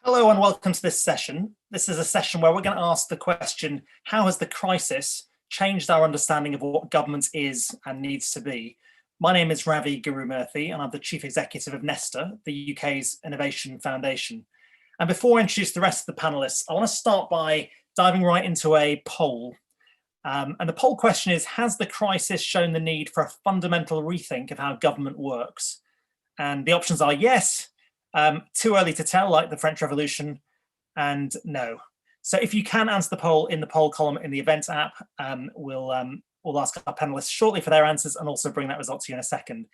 Hello and welcome to this session. This is a session where we're going to ask the question, how has the crisis changed our understanding of what government is and needs to be? My name is Ravi Gurumurthy and I'm the Chief Executive of Nesta, the UK's Innovation Foundation. And before I introduce the rest of the panelists, I want to start by diving right into a poll. And the poll question is, has the crisis shown the need for a fundamental rethink of how government works? And the options are yes, too early to tell, like the French Revolution, and no. So if you can answer the poll in the poll column in the events app, we'll ask our panelists shortly for their answers and also bring that result to you in a second.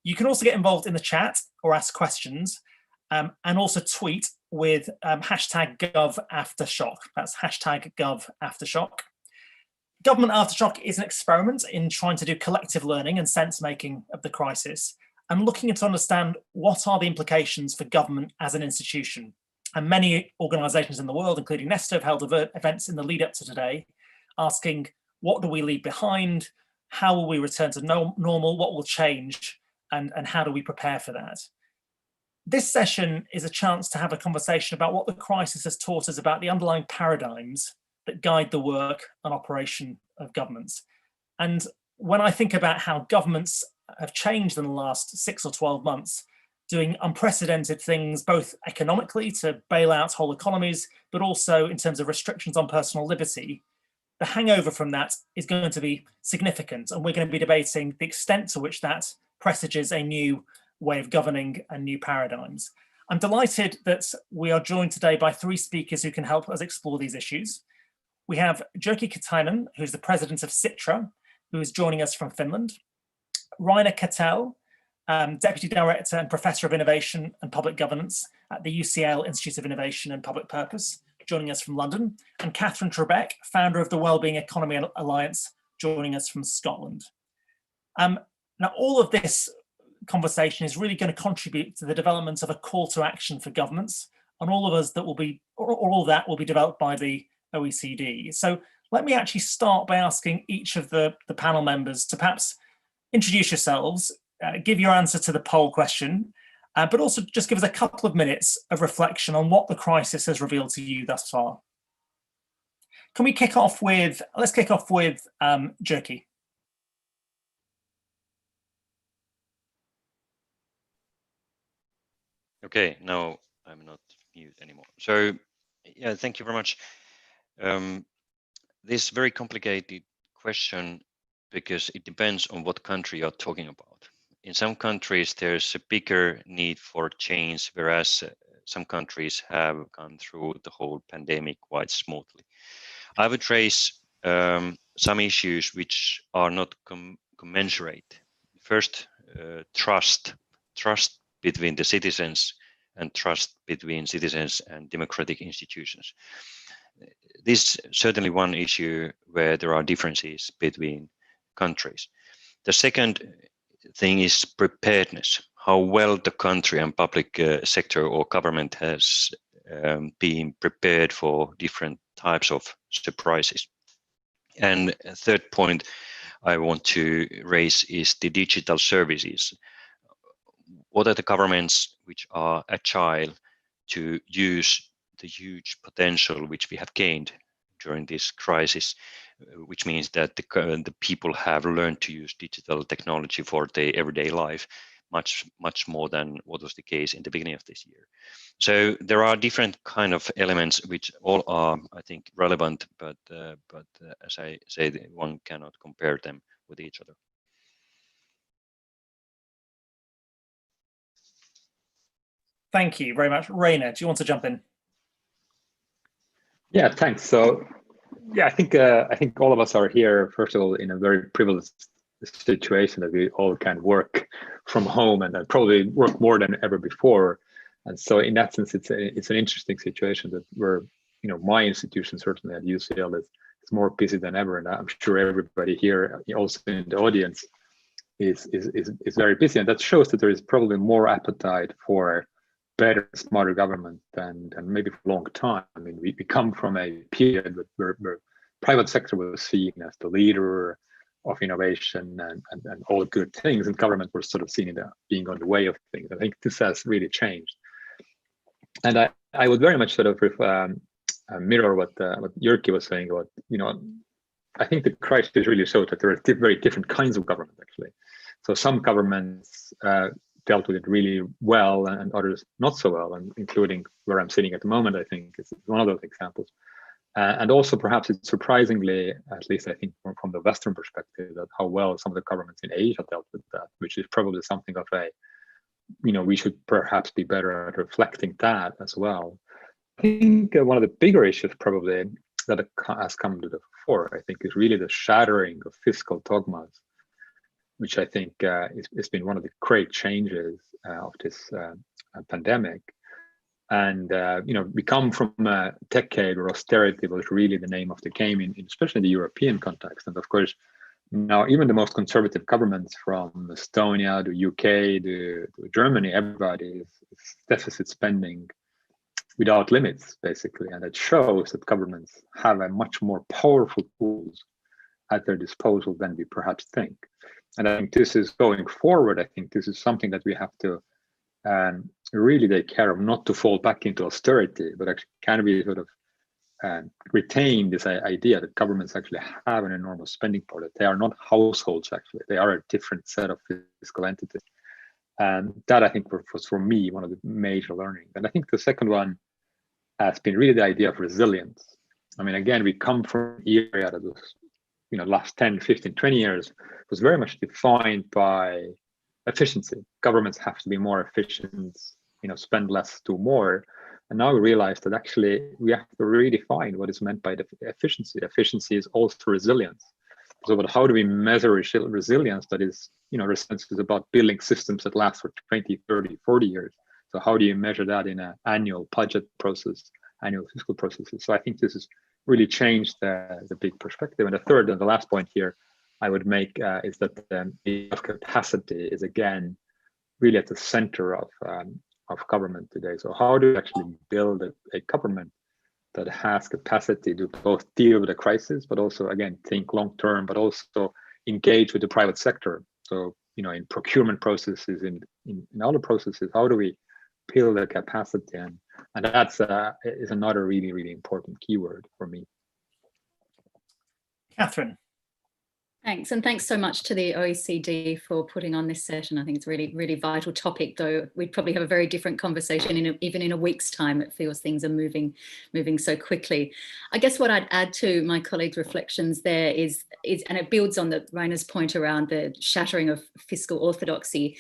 You can also get involved in the chat or ask questions and also tweet with hashtag #GovAftershock. That's hashtag #GovAftershock. Government Aftershock is an experiment in trying to do collective learning and sense making of the crisis, and looking to understand what are the implications for government as an institution. And many organisations in the world, including Nesta, have held events in the lead up to today, asking what do we leave behind, how will we return to normal, what will change, and how do we prepare for that? This session is a chance to have a conversation about what the crisis has taught us about the underlying paradigms that guide the work and operation of governments. And when I think about how governments have changed in the last 6 or 12 months, doing unprecedented things, both economically to bail out whole economies, but also in terms of restrictions on personal liberty, the hangover from that is going to be significant. And we're going to be debating the extent to which that presages a new way of governing and new paradigms. I'm delighted that we are joined today by 3 speakers who can help us explore these issues. We have Jyrki Katainen, who's the president of Sitra, who is joining us from Finland. Kattel, Deputy Director and Professor of Innovation and Public Governance at the UCL Institute of Innovation and Public Purpose, joining us from London, and Katherine Trebeck, founder of the Wellbeing Economy Alliance, joining us from Scotland. Now, all of this conversation is really going to contribute to the development of a call to action for governments, and all of that will be developed by the OECD. So let me actually start by asking each of the panel members to perhaps introduce yourselves, give your answer to the poll question, but also just give us a couple of minutes of reflection on what the crisis has revealed to you thus far. Can we let's kick off with Jyrki. Okay, now I'm not mute anymore. So yeah, thank you very much. This very complicated question, because it depends on what country you're talking about. In some countries, there's a bigger need for change, whereas some countries have gone through the whole pandemic quite smoothly. I would raise some issues which are not commensurate. First, trust between the citizens and trust between citizens and democratic institutions. This is certainly one issue where there are differences between countries. The second thing is preparedness, how well the country and public sector or government has been prepared for different types of surprises. And a third point I want to raise is the digital services. What are the governments which are agile to use the huge potential which we have gained during this crisis, which means that the people have learned to use digital technology for their everyday life much more than what was the case in the beginning of this year. So there are different kind of elements which all are, I think, relevant, but as I say, one cannot compare them with each other. Thank you very much. Rainer, do you want to jump in? Yeah, thanks. So, yeah, I think all of us are here, first of all, in a very privileged situation that we all can work from home and probably work more than ever before. And so, in that sense, it's an interesting situation that my institution certainly at UCL is more busy than ever, and I'm sure everybody here, also in the audience, is very busy, and that shows that there is probably more appetite for better, smarter government than maybe for a long time. I mean, we come from a period where private sector was seen as the leader of innovation and all good things, and government was sort of seen as being on the way of things. I think this has really changed. And I would very much sort of mirror what Jyrki was saying about, I think the crisis really showed that there are very different kinds of government, actually. So some governments dealt with it really well and others not so well, and including where I'm sitting at the moment, I think is one of those examples. And also perhaps it's surprisingly, at least I think from the Western perspective, that how well some of the governments in Asia dealt with that, which is probably something of a, we should perhaps be better at reflecting that as well. I think one of the bigger issues probably that has come to the fore, I think, is really the shattering of fiscal dogmas, which I think has been one of the great changes of this pandemic. And we come from a decade where austerity was really the name of the game, especially in the European context. And of course, now even the most conservative governments, from Estonia to UK to Germany, everybody is deficit spending without limits, basically. And it shows that governments have a much more powerful tools at their disposal than we perhaps think. And I think this is going forward. I think this is something that we have to really take care of, not to fall back into austerity, but actually can we sort of retain this idea that governments actually have an enormous spending power, that they are not households, actually. They are a different set of fiscal entities. And that, I think, was for me one of the major learnings. And I think the second one has been really the idea of resilience. I mean, again, we come from an area that was, last 10, 15, 20 years was very much defined by efficiency. Governments have to be more efficient, spend less, do more. And now we realize that actually we have to redefine what is meant by the efficiency. Efficiency is also resilience. So, but how do we measure resilience? That is, resilience is about building systems that last for 20, 30, 40 years. So how do you measure that in an annual budget process, annual fiscal processes? So I think this has really changed the big perspective. And the third and the last point here I would make is that the capacity is, again, really at the center of government today. So how do you actually build a government that has capacity to both deal with a crisis, but also, again, think long term, but also engage with the private sector? So, in procurement processes, in other processes, how do we build the capacity? And that's is another really, really important keyword for me. Katherine. Thanks, and thanks so much to the OECD for putting on this session. I think it's a really, really vital topic, though we'd probably have a very different conversation even in a week's time. It feels things are moving so quickly. I guess what I'd add to my colleague's reflections there is, and it builds on Raina's point around the shattering of fiscal orthodoxy.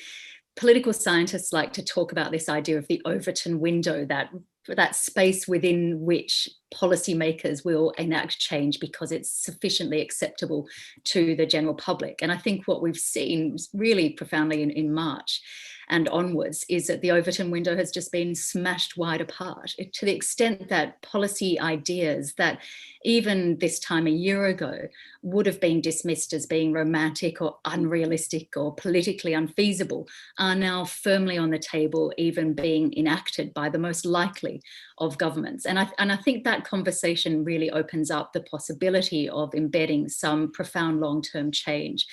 Political scientists like to talk about this idea of the Overton window, that space within which policymakers will enact change because it's sufficiently acceptable to the general public. And I think what we've seen really profoundly in March and onwards is that the Overton window has just been smashed wide apart, to the extent that policy ideas that even this time a year ago would have been dismissed as being romantic or unrealistic or politically unfeasible are now firmly on the table, even being enacted by the most likely of governments. And I think that conversation really opens up the possibility of embedding some profound long-term change.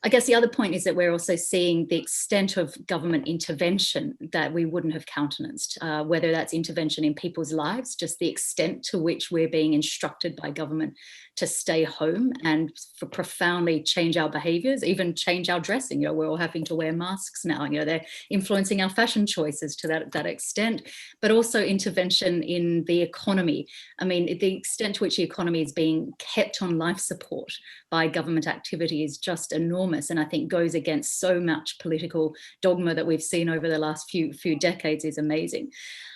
I guess the other point is that we're also seeing the extent of government intervention that we wouldn't have countenanced, whether that's intervention in people's lives, just the extent to which we're being instructed by government to stay home and for profoundly change our behaviours, even change our dressing. We're all having to wear masks now. They're influencing our fashion choices to that extent, but also intervention in the economy. I mean, the extent to which the economy is being kept on life support by government activity is just enormous, and I think goes against so much political dogma that we've seen over the last few decades is amazing.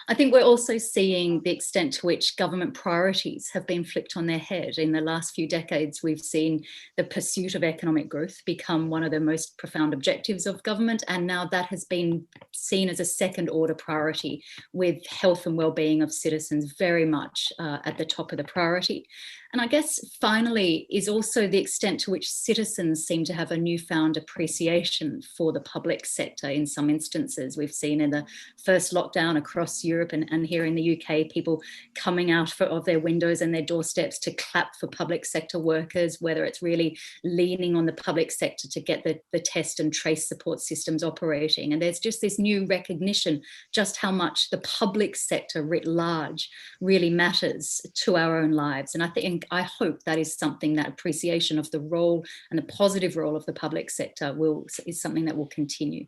I think we're also seeing the extent to which government priorities have been flipped on their head. In the last few decades, we've seen the pursuit of economic growth become one of the most profound objectives of government, and now that has been seen as a second order priority, with health and well-being of citizens very much at the top of the priority. And I guess finally is also the extent to which citizens seem to have a newfound appreciation for the public sector in some instances. We've seen in the first lockdown across Europe Europe and here in the UK, people coming out of their windows and their doorsteps to clap for public sector workers, whether it's really leaning on the public sector to get the test and trace support systems operating. And there's just this new recognition just how much the public sector writ large really matters to our own lives. And I hope that is something, that appreciation of the role and the positive role of the public sector is something that will continue.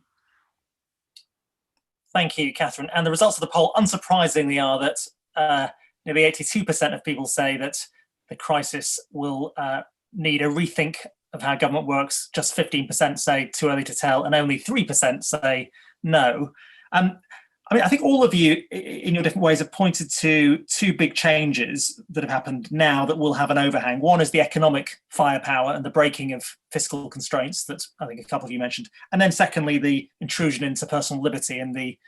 Thank you, Katherine. And the results of the poll, unsurprisingly, are that nearly 82% of people say that the crisis will need a rethink of how government works. Just 15% say too early to tell, and only 3% say no. I mean, I think all of you, in your different ways, have pointed to two big changes that have happened now that will have an overhang. One is the economic firepower and the breaking of fiscal constraints that I think a couple of you mentioned. And then secondly, the intrusion into personal liberty and the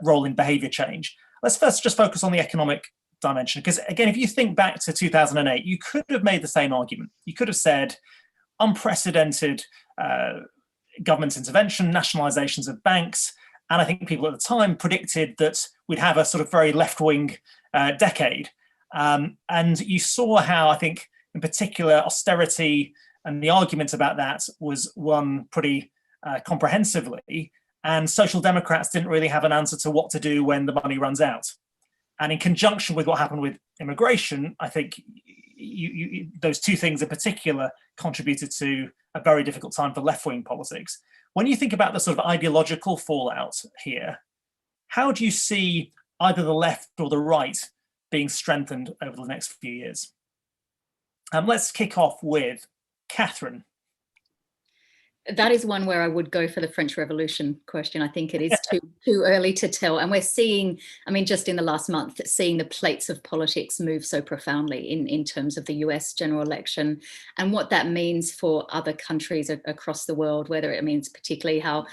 role in behaviour change. Let's first just focus on the economic dimension, because again, if you think back to 2008, you could have made the same argument. You could have said unprecedented government intervention, nationalisations of banks, and I think people at the time predicted that we'd have a sort of very left-wing decade. And you saw how, I think, in particular, austerity and the argument about that was won pretty comprehensively. And Social Democrats didn't really have an answer to what to do when the money runs out. And in conjunction with what happened with immigration, I think those two things in particular contributed to a very difficult time for left-wing politics. When you think about the sort of ideological fallout here, how do you see either the left or the right being strengthened over the next few years? Let's kick off with Katherine. That is one where I would go for the French Revolution question. I think it is too early to tell. And we're seeing, I mean, just in the last month, seeing the plates of politics move so profoundly in terms of the US general election and what that means for other countries across the world, whether it means particularly how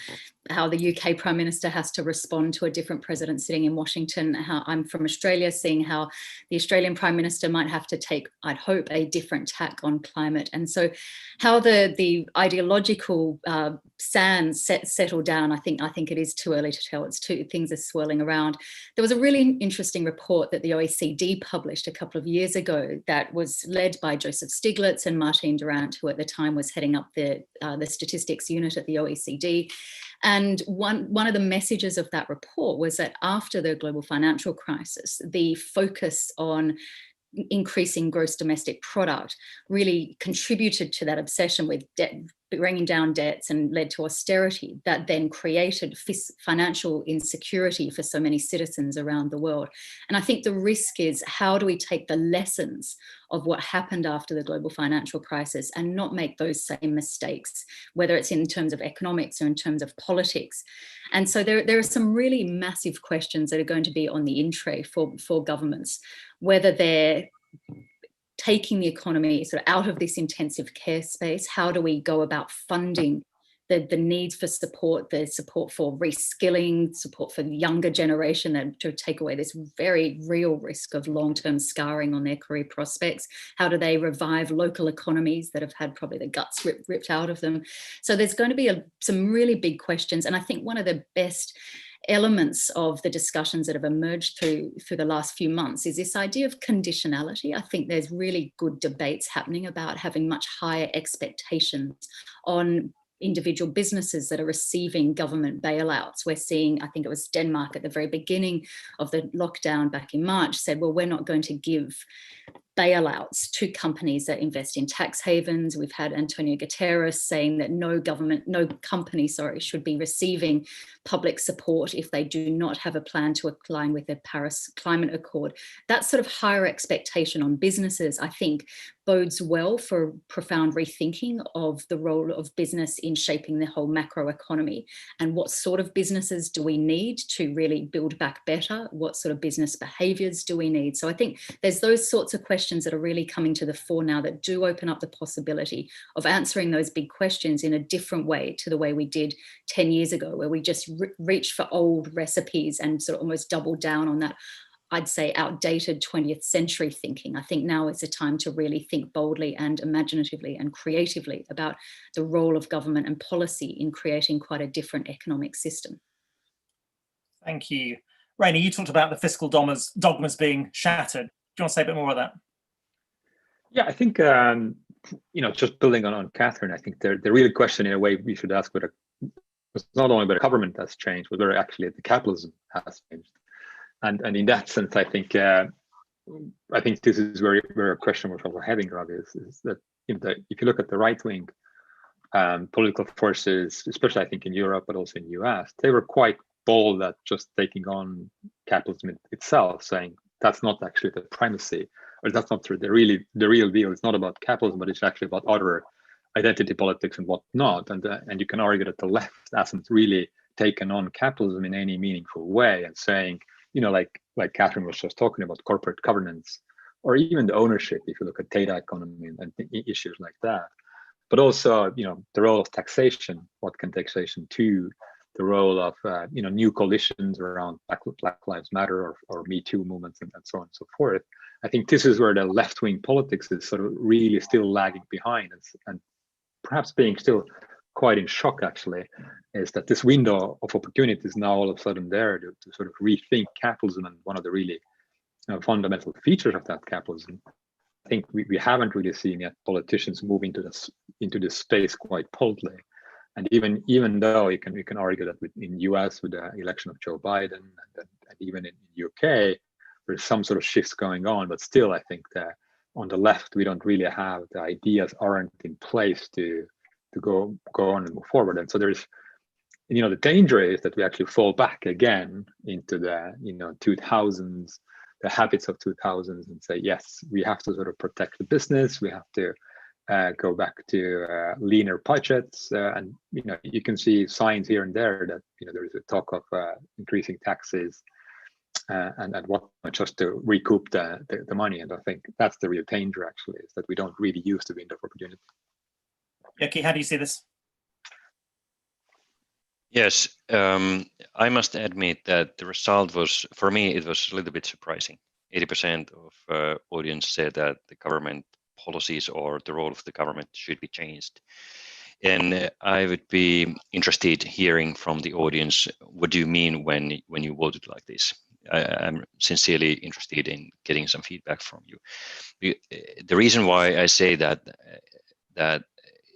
the UK Prime Minister has to respond to a different president sitting in Washington. How I'm from Australia, seeing how the Australian Prime Minister might have to take, I'd hope, a different tack on climate. And so how the ideological sands settle down, I think it is too early to tell. Things are swirling around. There was a really interesting report that the OECD published a couple of years ago that was led by Joseph Stiglitz and Martine Durant, who at the time was heading up the statistics unit at the OECD. And one of the messages of that report was that after the global financial crisis, the focus on increasing gross domestic product really contributed to that obsession with debt, bringing down debts, and led to austerity that then created financial insecurity for so many citizens around the world. And I think the risk is, how do we take the lessons of what happened after the global financial crisis and not make those same mistakes, whether it's in terms of economics or in terms of politics? And so there are some really massive questions that are going to be on the in tray for governments, whether they're taking the economy sort of out of this intensive care space. How do we go about funding the needs for support, the support for reskilling, support for the younger generation, and to take away this very real risk of long-term scarring on their career prospects? How do they revive local economies that have had probably the guts ripped out of them? So there's going to be some really big questions. And I think one of the best elements of the discussions that have emerged through the last few months is this idea of conditionality. I think there's really good debates happening about having much higher expectations on individual businesses that are receiving government bailouts. We're seeing, I think it was Denmark at the very beginning of the lockdown back in March, said, well, we're not going to give bailouts to companies that invest in tax havens. We've had Antonio Guterres saying that no company should be receiving public support if they do not have a plan to align with the Paris Climate Accord. That sort of higher expectation on businesses, I think, bodes well for profound rethinking of the role of business in shaping the whole macro economy. And what sort of businesses do we need to really build back better? What sort of business behaviours do we need? So I think there's those sorts of questions that are really coming to the fore now that do open up the possibility of answering those big questions in a different way to the way we did 10 years ago, where we just reached for old recipes and sort of almost doubled down on that, I'd say, outdated 20th century thinking. I think now is a time to really think boldly and imaginatively and creatively about the role of government and policy in creating quite a different economic system. Thank you. Rainey, you talked about the fiscal dogmas being shattered. Do you want to say a bit more about that? Yeah, I think, just building on Katherine, I think the real question in a way we should ask whether it's not only whether government has changed, but whether actually the capitalism has changed. And in that sense, I think this is where a question we're also having, Ravi, is that if you look at the right wing political forces, especially I think in Europe, but also in the US, they were quite bold at just taking on capitalism itself, saying that's not actually the primacy, or that's not the real deal. It's not about capitalism, but it's actually about other identity politics and whatnot. And you can argue that the left hasn't really taken on capitalism in any meaningful way, and saying, like Katherine was just talking about, corporate governance, or even the ownership, if you look at data economy and issues like that. But also, the role of taxation, what can taxation do, the role of, new coalitions around Black Lives Matter or Me Too movements and so on and so forth. I think this is where the left-wing politics is sort of really still lagging behind, and perhaps being still quite in shock, actually, is that this window of opportunity is now all of a sudden there to sort of rethink capitalism. And one of the really fundamental features of that capitalism, I think we haven't really seen yet politicians move into this space quite boldly. And even though you can argue that in US with the election of Joe Biden, and even in UK, there's some sort of shifts going on, but still I think that on the left we don't really have, the ideas aren't in place to go on and move forward. And so there's, the danger is that we actually fall back again into the 2000s, the habits of 2000s, and say, yes, we have to sort of protect the business, we have to go back to leaner budgets, and you can see signs here and there that there is a talk of increasing taxes and whatnot, just to recoup the money. And I think that's the real danger, actually, is that we don't really use the window of opportunity. Jyrki, how do you see this? Yes, I must admit that the result was, for me, it was a little bit surprising. 80% of audience said that the government policies or the role of the government should be changed. And I would be interested hearing from the audience, what do you mean when you voted like this? I'm sincerely interested in getting some feedback from you. The reason why I say that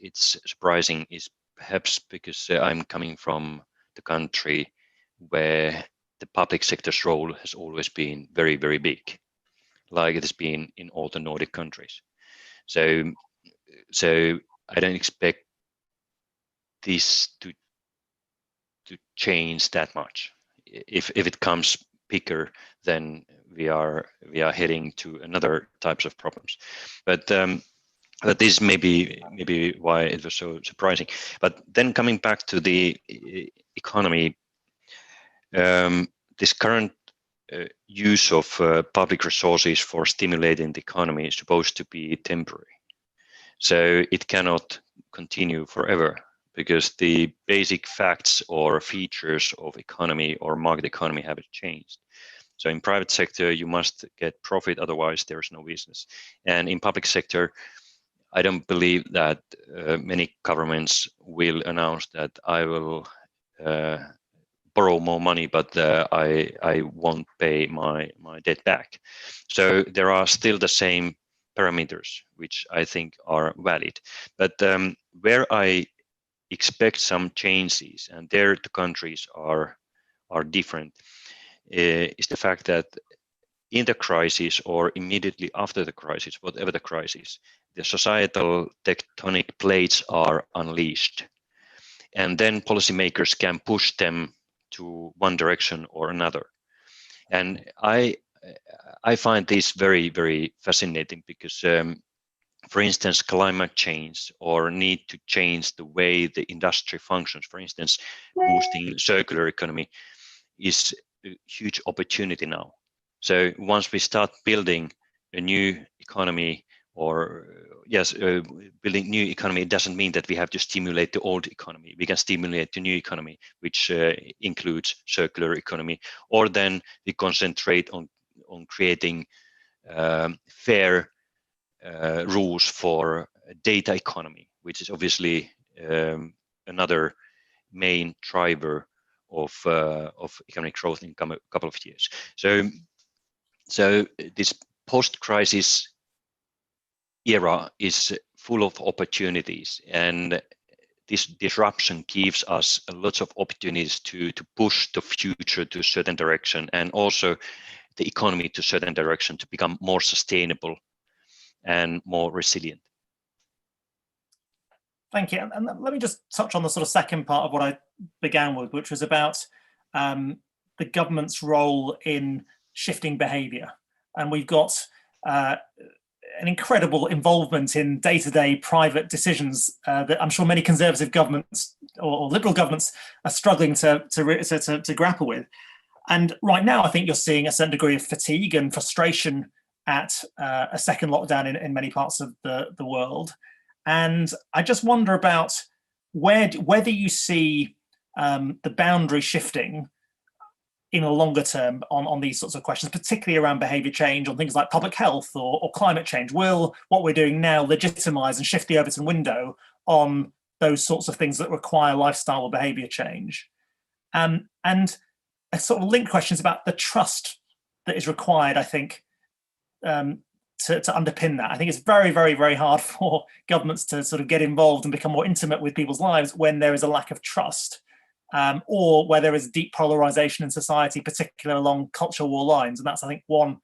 it's surprising is perhaps because I'm coming from the country where the public sector's role has always been very, very big, like it has been in all the Nordic countries. So I don't expect this to change that much. If it comes bigger, then we are heading to another types of problems. But this may be why it was so surprising. But then coming back to the economy, this current use of public resources for stimulating the economy is supposed to be temporary. So it cannot continue forever, because the basic facts or features of economy or market economy haven't changed. So in private sector, you must get profit, otherwise there is no business. And in public sector, I don't believe that many governments will announce that I will borrow more money, but I won't pay my debt back. So there are still the same parameters, which I think are valid. But where I expect some changes, and there the countries are different, is the fact that in the crisis or immediately after the crisis, whatever the crisis, the societal tectonic plates are unleashed. And then policymakers can push them to one direction or another. And I find this very, very fascinating because, for instance, climate change or need to change the way the industry functions, for instance, boosting circular economy is a huge opportunity now. So once we start building a new economy, or building new economy, it doesn't mean that we have to stimulate the old economy. We can stimulate the new economy, which includes circular economy, or then we concentrate on creating fair rules for data economy, which is obviously another main driver of economic growth in a couple of years. So this post-crisis era is full of opportunities, and this disruption gives us lots of opportunities to push the future to a certain direction, and also the economy to a certain direction to become more sustainable and more resilient. Thank you. And let me just touch on the sort of second part of what I began with, which was about the government's role in shifting behaviour. And we've got an incredible involvement in day-to-day private decisions that I'm sure many Conservative governments or Liberal governments are struggling to grapple with. And right now, I think you're seeing a certain degree of fatigue and frustration at a second lockdown in many parts of the world. And I just wonder about whether you see the boundary shifting in a longer term on these sorts of questions, particularly around behaviour change, on things like public health or climate change. Will what we're doing now legitimise and shift the Overton window on those sorts of things that require lifestyle or behaviour change? And a sort of linked question is about the trust that is required, I think, to underpin that. I think it's very, very, very hard for governments to sort of get involved and become more intimate with people's lives when there is a lack of trust. Or where there is deep polarization in society, particularly along cultural war lines. And that's, I think, one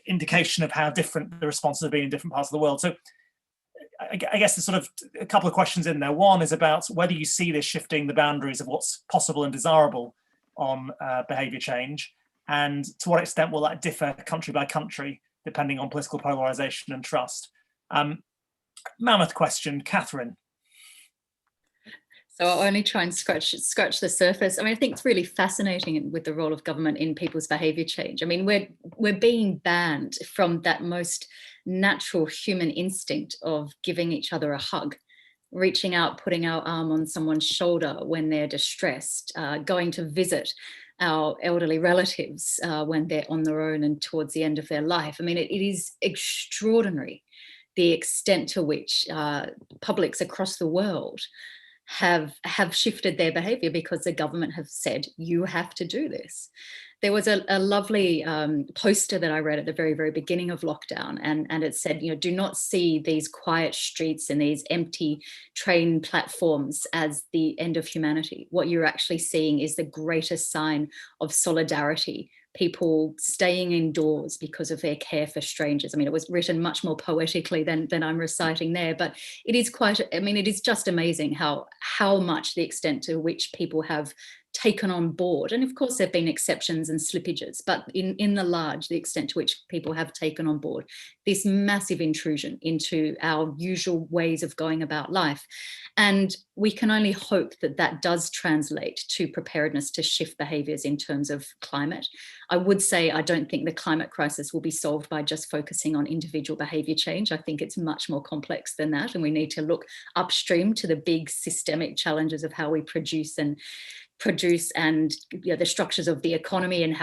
indication of how different the responses have been in different parts of the world. So I guess there's sort of a couple of questions in there. One is about whether you see this shifting the boundaries of what's possible and desirable on behaviour change, and to what extent will that differ country by country, depending on political polarization and trust. Mammoth question, Katherine. So I'll only try and scratch the surface. I mean, I think it's really fascinating with the role of government in people's behaviour change. I mean, we're being banned from that most natural human instinct of giving each other a hug, reaching out, putting our arm on someone's shoulder when they're distressed, going to visit our elderly relatives when they're on their own and towards the end of their life. I mean, it is extraordinary the extent to which publics across the world have shifted their behaviour because the government have said, you have to do this. There was a lovely poster that I read at the very, very beginning of lockdown, and it said, do not see these quiet streets and these empty train platforms as the end of humanity. What you're actually seeing is the greatest sign of solidarity, people staying indoors because of their care for strangers. I mean, it was written much more poetically than I'm reciting there, but it is it is just amazing how much the extent to which people have taken on board. And of course, there have been exceptions and slippages, but in the large, the extent to which people have taken on board this massive intrusion into our usual ways of going about life. And we can only hope that that does translate to preparedness to shift behaviours in terms of climate. I would say I don't think the climate crisis will be solved by just focusing on individual behaviour change. I think it's much more complex than that, and we need to look upstream to the big systemic challenges of how we produce and the structures of the economy and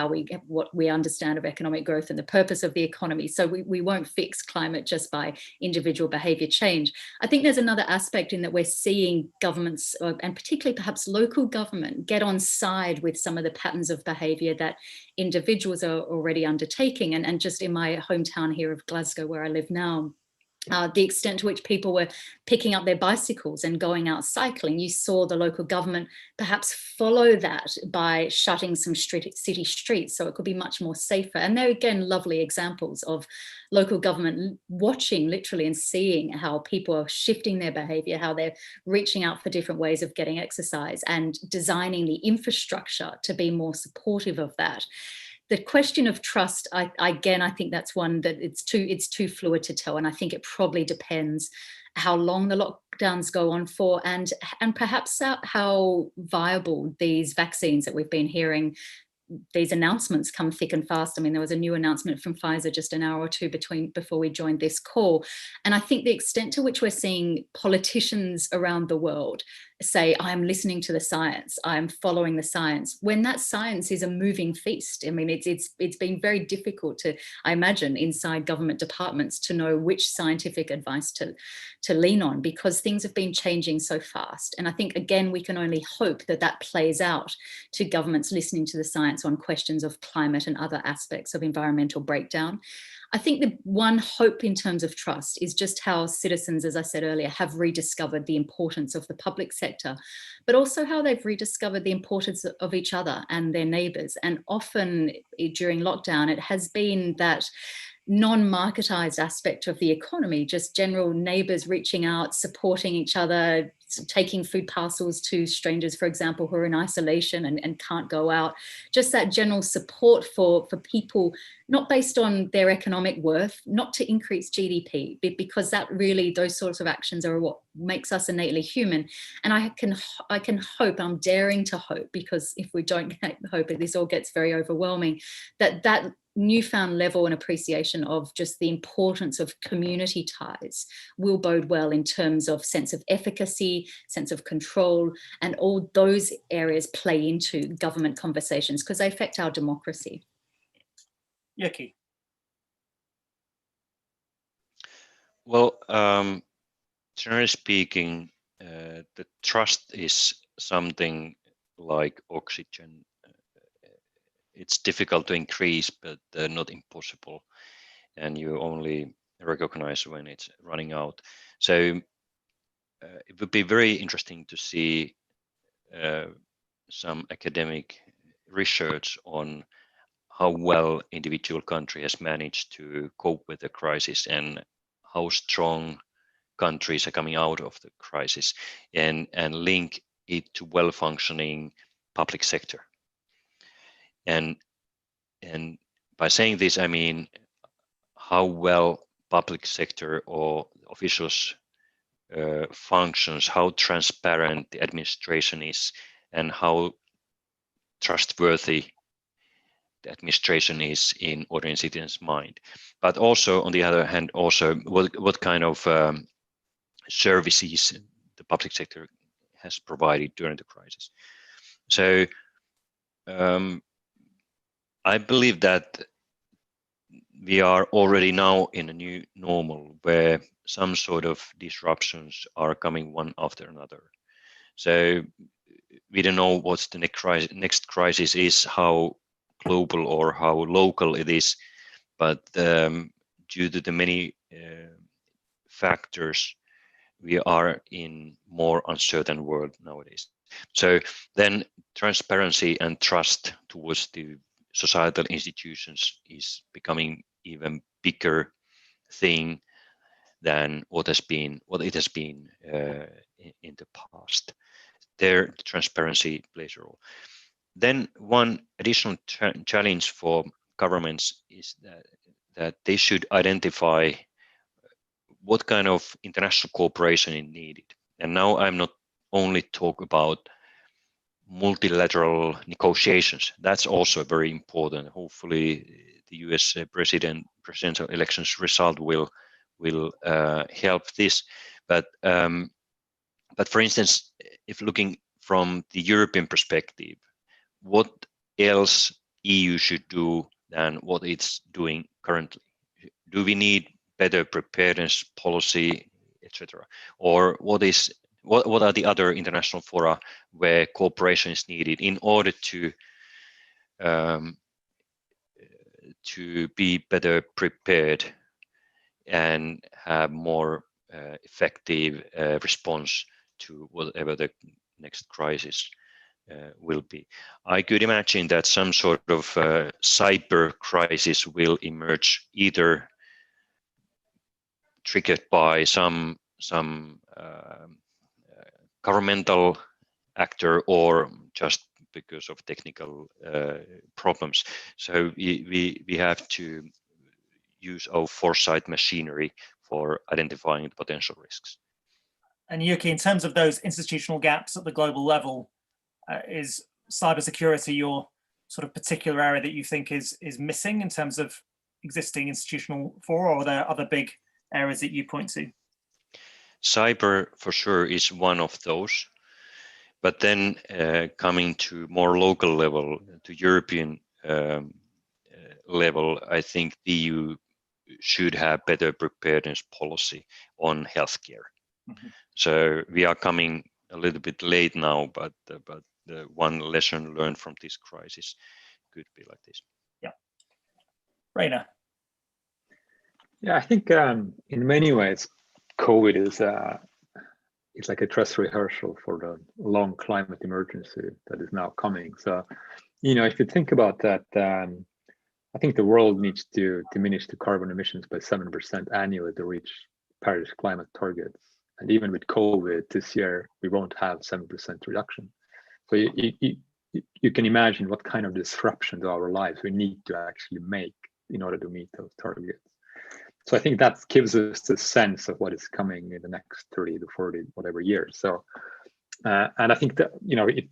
what we understand of economic growth and the purpose of the economy. So we won't fix climate just by individual behaviour change. I think there's another aspect in that we're seeing governments, and particularly perhaps local government, get on side with some of the patterns of behaviour that individuals are already undertaking. And just in my hometown here of Glasgow, where I live now, the extent to which people were picking up their bicycles and going out cycling, you saw the local government perhaps follow that by shutting some city streets so it could be much more safer. And they're, again, lovely examples of local government watching literally and seeing how people are shifting their behaviour, how they're reaching out for different ways of getting exercise and designing the infrastructure to be more supportive of that. The question of trust, I think that's one that it's too fluid to tell, and I think it probably depends how long the lockdowns go on for, and perhaps how viable these vaccines that we've been hearing, these announcements come thick and fast. I mean, there was a new announcement from Pfizer just an hour or two before we joined this call. And I think the extent to which we're seeing politicians around the world say, I'm listening to the science, I'm following the science, when that science is a moving feast. I mean, it's been very difficult to, I imagine, inside government departments to know which scientific advice to lean on, because things have been changing so fast. And I think, again, we can only hope that that plays out to governments listening to the science on questions of climate and other aspects of environmental breakdown. I think the one hope in terms of trust is just how citizens, as I said earlier, have rediscovered the importance of the public sector, but also how they've rediscovered the importance of each other and their neighbours. And often during lockdown, it has been that non-marketized aspect of the economy, just general neighbours reaching out, supporting each other, taking food parcels to strangers, for example, who are in isolation and can't go out. Just that general support for people, not based on their economic worth, not to increase GDP, because that really, those sorts of actions are what makes us innately human. And I can hope, I'm daring to hope, because if we don't hope, this all gets very overwhelming, that newfound level and appreciation of just the importance of community ties will bode well in terms of sense of efficacy, sense of control, and all those areas play into government conversations because they affect our democracy. Jyrki. Well, generally speaking, the trust is something like oxygen. It's difficult to increase, but not impossible. And you only recognize when it's running out. So it would be very interesting to see some academic research on how well individual country has managed to cope with the crisis and how strong countries are coming out of the crisis, and link it to well-functioning public sector. And by saying this, I mean how well public sector or officials functions, how transparent the administration is, and how trustworthy the administration is in ordinary citizens' mind. But also, on the other hand, also what kind of services the public sector has provided during the crisis. So I believe that we are already now in a new normal where some sort of disruptions are coming one after another. So we don't know what's the next crisis is, how global or how local it is, but due to the many factors, we are in more uncertain world nowadays. So then transparency and trust towards the societal institutions is becoming even bigger thing than what it has been in the past. There, transparency plays a role. Then one additional challenge for governments is that they should identify what kind of international cooperation is needed. And now I'm not only talk about multilateral negotiations. That's also very important. Hopefully, the U.S. presidential elections result will help this. But for instance, if looking from the European perspective, what else EU should do than what it's doing currently? Do we need better preparedness policy, etc.? Or what are the other international fora where cooperation is needed in order to be better prepared and have more effective response to whatever the next crisis will be? I could imagine that some sort of cyber crisis will emerge, either triggered by some governmental actor or just because of technical problems. So we have to use our foresight machinery for identifying the potential risks. And Jyrki, in terms of those institutional gaps at the global level, is cybersecurity your sort of particular area that you think is missing in terms of existing institutional fora, or are there other big areas that you point to? Cyber for sure is one of those. But then coming to more local level, to European level, I think the EU should have better preparedness policy on healthcare. Mm-hmm. So we are coming a little bit late now, but the one lesson learned from this crisis could be like this. Yeah. Rainer. Yeah, I think in many ways, COVID is it's like a dress rehearsal for the long climate emergency that is now coming. So, if you think about that, I think the world needs to diminish the carbon emissions by 7% annually to reach Paris climate targets. And even with COVID this year, we won't have 7% reduction. So you can imagine what kind of disruption to our lives we need to actually make in order to meet those targets. So I think that gives us the sense of what is coming in the next 30 to 40, whatever years. So, and I think that,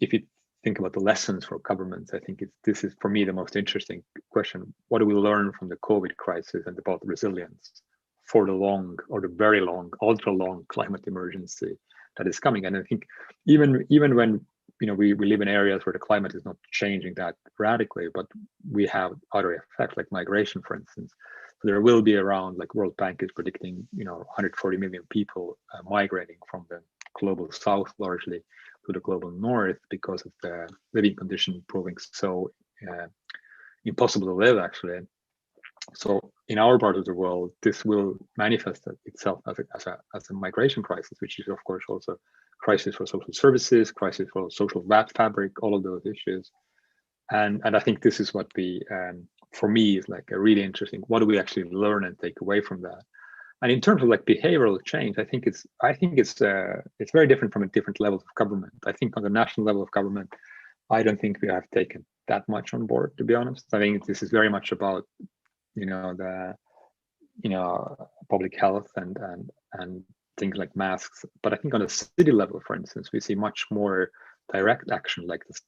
if you think about the lessons for governments, I think this is for me the most interesting question. What do we learn from the COVID crisis and about resilience for the long or the very long, ultra long climate emergency that is coming? And I think even when we live in areas where the climate is not changing that radically, but we have other effects like migration, for instance. So there will be around, like World Bank is predicting, 140 million people migrating from the global south largely to the global north because of the living condition proving so impossible to live actually. So in our part of the world, this will manifest itself as a migration crisis, which is of course also crisis for social services, crisis for social fabric, all of those issues. And I think this is what we, for me, is like a really interesting. What do we actually learn and take away from that? And in terms of like behavioral change, I think it's very different from a different levels of government. I think on the national level of government, I don't think we have taken that much on board, to be honest. I think this is very much about the public health and things like masks. But I think on a city level, for instance, we see much more direct action like this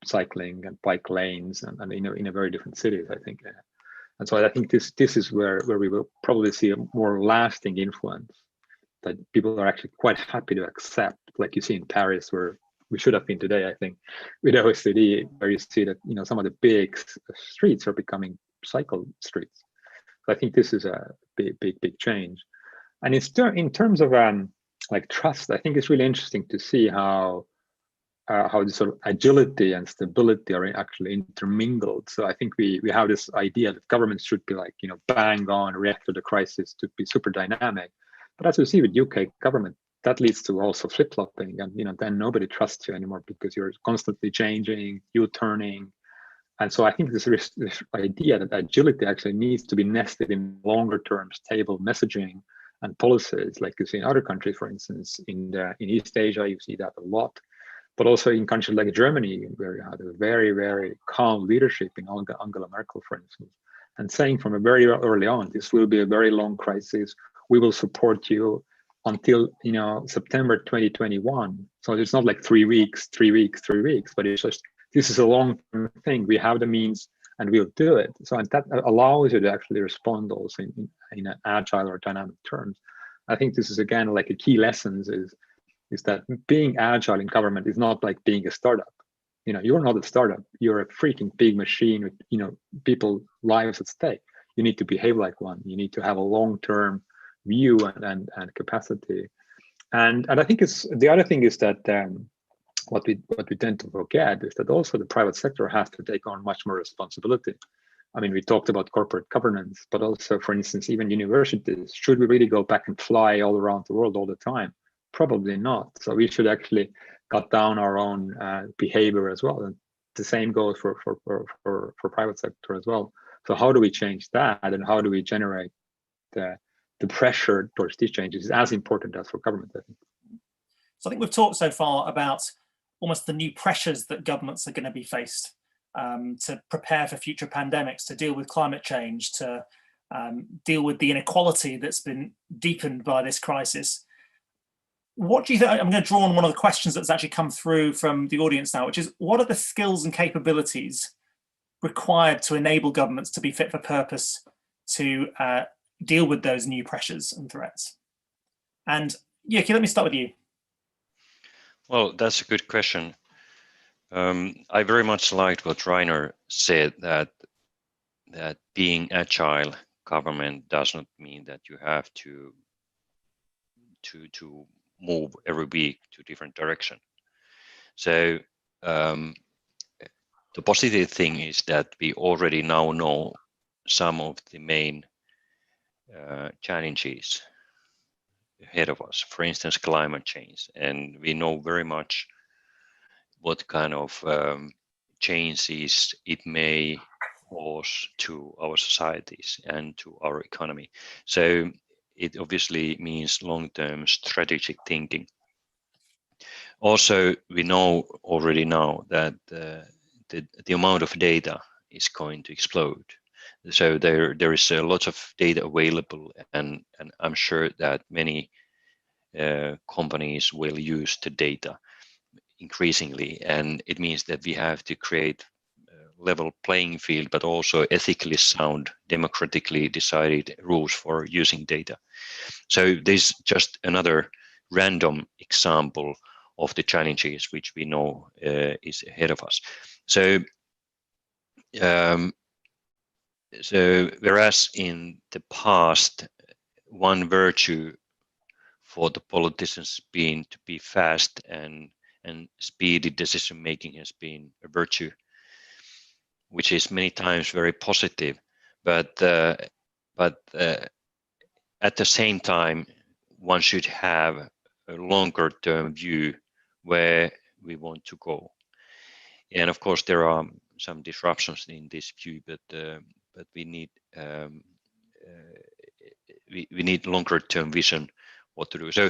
cycling and bike lanes and in a very different cities, I think. And so I think this is where we will probably see a more lasting influence that people are actually quite happy to accept, like you see in Paris, where we should have been today, I think, with OECD, where you see that some of the big streets are becoming cycle streets. So I think this is a big change. And in terms of like trust, I think it's really interesting to see how the sort of agility and stability are actually intermingled. So I think we have this idea that governments should be like, bang on, react to the crisis, to be super dynamic. But as we see with UK government, that leads to also flip-flopping, and then nobody trusts you anymore because you're constantly changing, U-turning. And so I think this idea that agility actually needs to be nested in longer term stable messaging and policies, like you see in other countries, for instance, in East Asia, you see that a lot. But also in countries like Germany, where you have a very, very calm leadership in Angela Merkel, for instance, and saying from a very early on, this will be a very long crisis. We will support you until September 2021. So it's not like 3 weeks, but it's just this is a long-term thing. We have the means, and we'll do it. So and that allows you to actually respond also in an agile or dynamic terms. I think this is again like a key lesson is that being agile in government is not like being a startup. You're not a startup. You're a freaking big machine with people's lives at stake. You need to behave like one. You need to have a long-term view and capacity. And I think the other thing is that what we tend to forget is that also the private sector has to take on much more responsibility. I mean, we talked about corporate governance, but also, for instance, even universities. Should we really go back and fly all around the world all the time? Probably not. So we should actually cut down our own behavior as well. And the same goes for private sector as well. So how do we change that, and how do we generate the pressure towards these changes is as important as for government, I think. So I think we've talked so far about almost the new pressures that governments are going to be faced to prepare for future pandemics, to deal with climate change, to deal with the inequality that's been deepened by this crisis. What do you think? I'm going to draw on one of the questions that's actually come through from the audience now, which is, what are the skills and capabilities required to enable governments to be fit for purpose to deal with those new pressures and threats? And Jyrki, let me start with you. Well, that's a good question. I very much liked what Rainer said, that being agile government does not mean that you have to move every week to different direction. So the positive thing is that we already now know some of the main challenges ahead of us. For instance, climate change, and we know very much what kind of changes it may cause to our societies and to our economy. So it obviously means long-term strategic thinking. Also, we know already now that the amount of data is going to explode. So there is a lot of data available, and I'm sure that many companies will use the data increasingly, and it means that we have to create a level playing field, but also ethically sound, democratically decided rules for using data. So there's just another random example of the challenges which we know is ahead of us. So whereas in the past, one virtue for the politicians been to be fast and speedy decision making has been a virtue, which is many times very positive, but at the same time, one should have a longer term view where we want to go. And of course, there are some disruptions in this view, but we need we need longer term vision what to do. So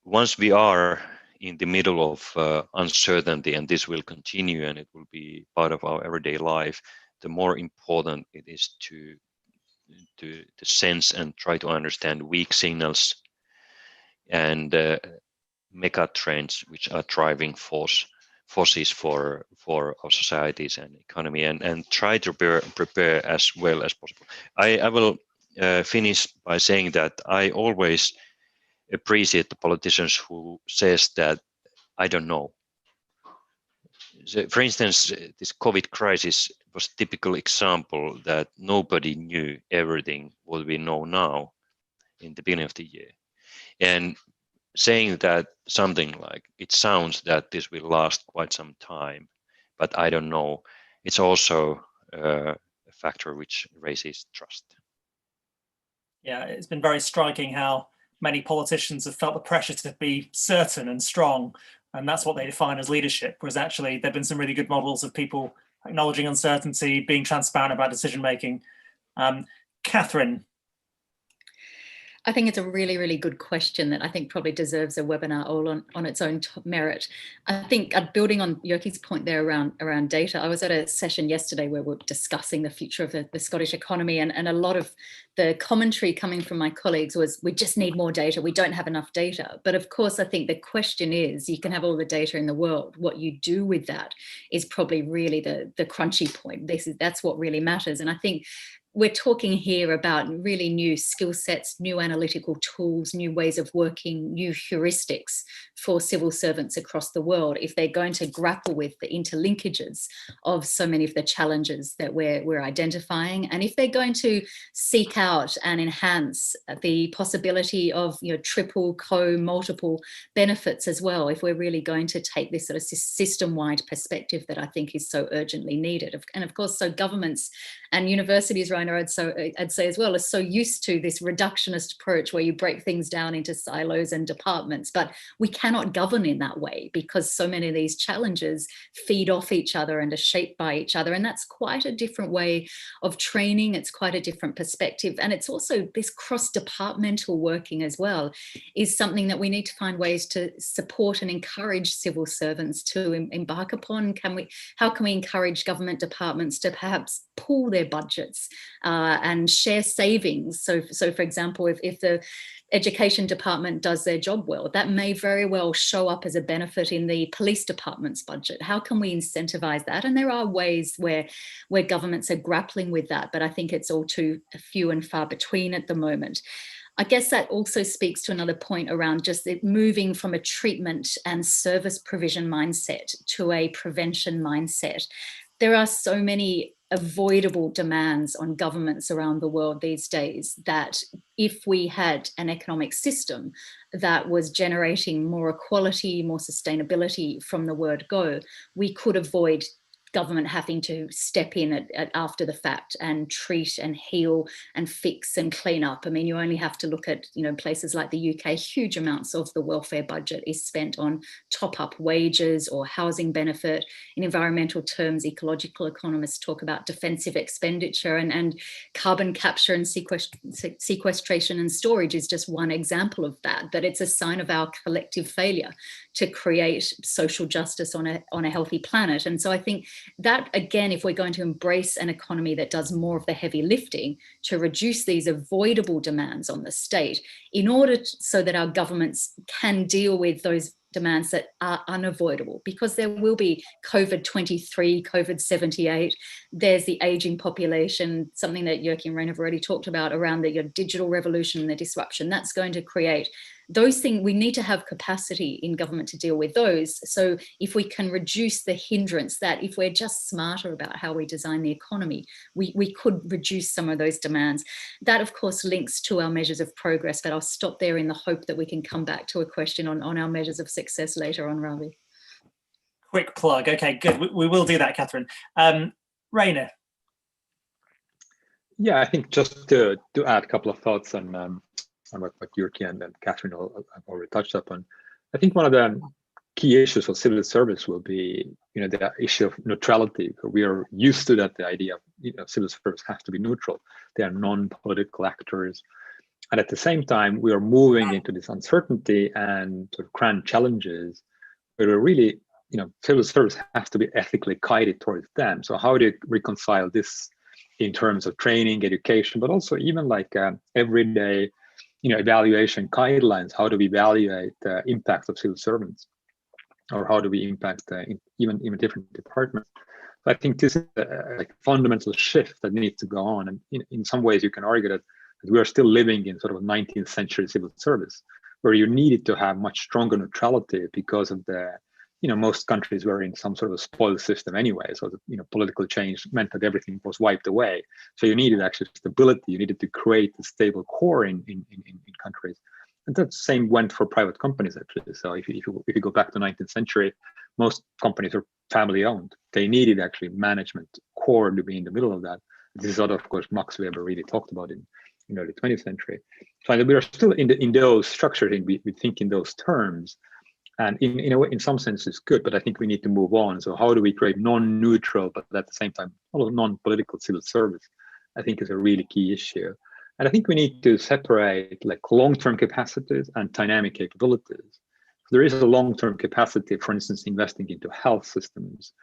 once we are in the middle of uncertainty, and this will continue and it will be part of our everyday life, the more important it is to sense and try to understand weak signals and mega trends which are driving forces for our societies and economy, and try to prepare as well as possible. I will finish by saying that I always appreciate the politicians who says that I don't know. So, for instance, this COVID crisis was a typical example that nobody knew everything what we know now in the beginning of the year. And saying that something like, it sounds that this will last quite some time, but I don't know, it's also a factor which raises trust. Yeah, it's been very striking how many politicians have felt the pressure to be certain and strong, and that's what they define as leadership, whereas actually there have been some really good models of people acknowledging uncertainty, being transparent about decision making. Katherine. I think it's a really, really good question that I think probably deserves a webinar all on its own merit. I think building on Jyrki's point there around data, I was at a session yesterday where we were discussing the future of the Scottish economy, and a lot of the commentary coming from my colleagues was, we just need more data, we don't have enough data. But of course, I think the question is, you can have all the data in the world. What you do with that is probably really the crunchy point. That's what really matters. And I think we're talking here about really new skill sets, new analytical tools, new ways of working, new heuristics for civil servants across the world if they're going to grapple with the interlinkages of so many of the challenges that we're identifying, and if they're going to seek out and enhance the possibility of triple, multiple benefits as well, if we're really going to take this sort of system-wide perspective that I think is so urgently needed. And of course, so governments and universities, Rainer, I'd say as well, are so used to this reductionist approach where you break things down into silos and departments, but we cannot govern in that way because so many of these challenges feed off each other and are shaped by each other. And that's quite a different way of training. It's quite a different perspective. And it's also this cross-departmental working as well is something that we need to find ways to support and encourage civil servants to embark upon. How can we encourage government departments to perhaps pool their budgets and share savings? So for example, if the education department does their job well, that may very well show up as a benefit in the police department's budget. How can we incentivize that? And there are ways where governments are grappling with that, but I think it's all too few and far between at the moment. I guess that also speaks to another point around just it moving from a treatment and service provision mindset to a prevention mindset. There are so many avoidable demands on governments around the world these days that if we had an economic system that was generating more equality, more sustainability from the word go, we could avoid government having to step in after the fact and treat and heal and fix and clean up. I mean, you only have to look at, places like the UK, huge amounts of the welfare budget is spent on top up wages or housing benefit. In environmental terms, ecological economists talk about defensive expenditure, and carbon capture and sequestration and storage is just one example of that it's a sign of our collective failure to create social justice on a healthy planet. And so I think that, again, if we're going to embrace an economy that does more of the heavy lifting to reduce these avoidable demands on the state, in order so that our governments can deal with those demands that are unavoidable, because there will be COVID-23, COVID-78, there's the aging population, something that Jyrki and Rain have already talked about around the digital revolution and the disruption that's going to create. Those things, we need to have capacity in government to deal with those. So if we can reduce the hindrance, that if we're just smarter about how we design the economy, we could reduce some of those demands. That, of course, links to our measures of progress, but I'll stop there in the hope that we can come back to a question on our measures of success later on, Ravi. Quick plug. Okay, good. We will do that, Katherine. Rainer. Yeah, I think just to add a couple of thoughts on what Jyrki and Katherine have already touched upon. I think one of the key issues for civil service will be, the issue of neutrality. We are used to that, the idea of, civil service has to be neutral. They are non-political actors. And at the same time, we are moving into this uncertainty and sort of grand challenges where we're really, civil service has to be ethically guided towards them. So how do you reconcile this in terms of training, education, but also even like everyday evaluation guidelines? How do we evaluate the impact of civil servants, or how do we impact even different departments? So I think this is a fundamental shift that needs to go on. And in some ways, you can argue that we are still living in sort of a 19th century civil service, where you needed to have much stronger neutrality because of the, most countries were in some sort of a spoiled system anyway. So political change meant that everything was wiped away. So you needed actually stability. You needed to create a stable core in countries. And that same went for private companies, actually. So if you go back to the 19th century, most companies are family owned. They needed actually management core to be in the middle of that. This is what, of course, Max Weber really talked about in early 20th century. So we are still in those structures, and we think in those terms. And in a way, in some sense, it's good, but I think we need to move on. So how do we create non-neutral, but at the same time, non-political civil service? I think is a really key issue. And I think we need to separate like long-term capacities and dynamic capabilities. So there is a long-term capacity, for instance, investing into health systems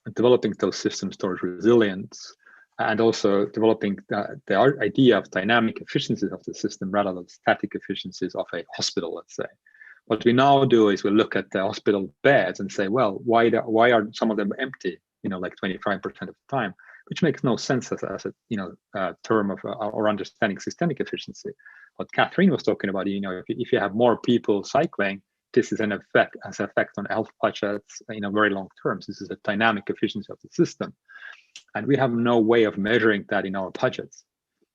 and developing those systems towards resilience, and also developing the idea of dynamic efficiencies of the system rather than static efficiencies of a hospital, let's say. What we now do is we look at the hospital beds and say, well, why are some of them empty, like 25% of the time, which makes no sense as a term of or understanding systemic efficiency. What Katherine was talking about, if you have more people cycling, this is an effect on health budgets, very long terms. This is a dynamic efficiency of the system. And we have no way of measuring that in our budgets.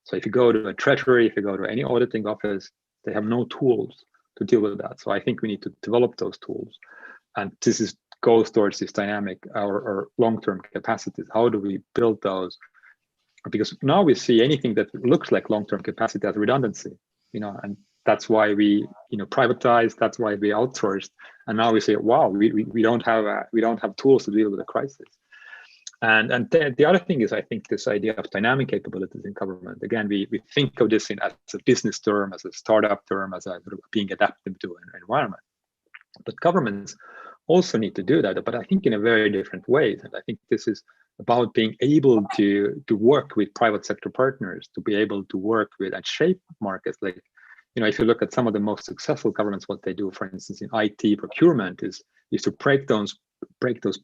So if you go to a treasury, if you go to any auditing office, they have no tools to deal with that. So I think we need to develop those tools. And this goes towards this dynamic or long-term capacities. How do we build those? Because now we see anything that looks like long-term capacity as redundancy, and that's why we, privatized. That's why we outsourced. And now we say, wow, we don't have tools to deal with the crisis. And the other thing is, I think this idea of dynamic capabilities in government, again, we think of this as a business term, as a startup term, as a sort of being adaptive to an environment. But governments also need to do that, but I think in a very different way. And I think this is about being able to work with private sector partners, to be able to work with and shape markets. Like, if you look at some of the most successful governments, what they do, for instance, in IT procurement is to break those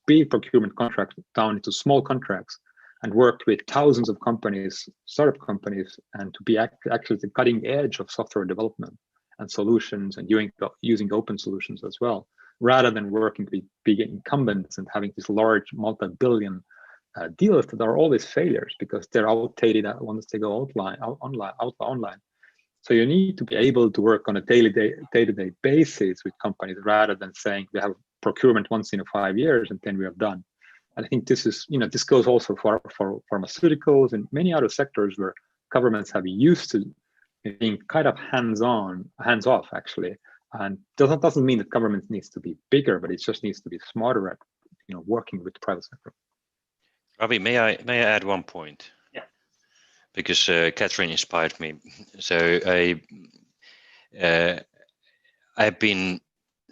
big procurement contracts down into small contracts and worked with thousands of companies, startup companies, and to be actually the cutting edge of software development and solutions, and using open solutions as well, rather than working with big incumbents and having these large multi-billion deals that are always failures because they're outdated once they go online. So you need to be able to work on a day-to-day basis with companies rather than saying we have procurement once in 5 years and then we are done. And I think this is, this goes also for pharmaceuticals and many other sectors where governments have used to being kind of hands-off actually. And doesn't mean that government needs to be bigger, but it just needs to be smarter at working with the private sector. Ravi, may I add one point? Yeah. Because Katherine inspired me. So I've been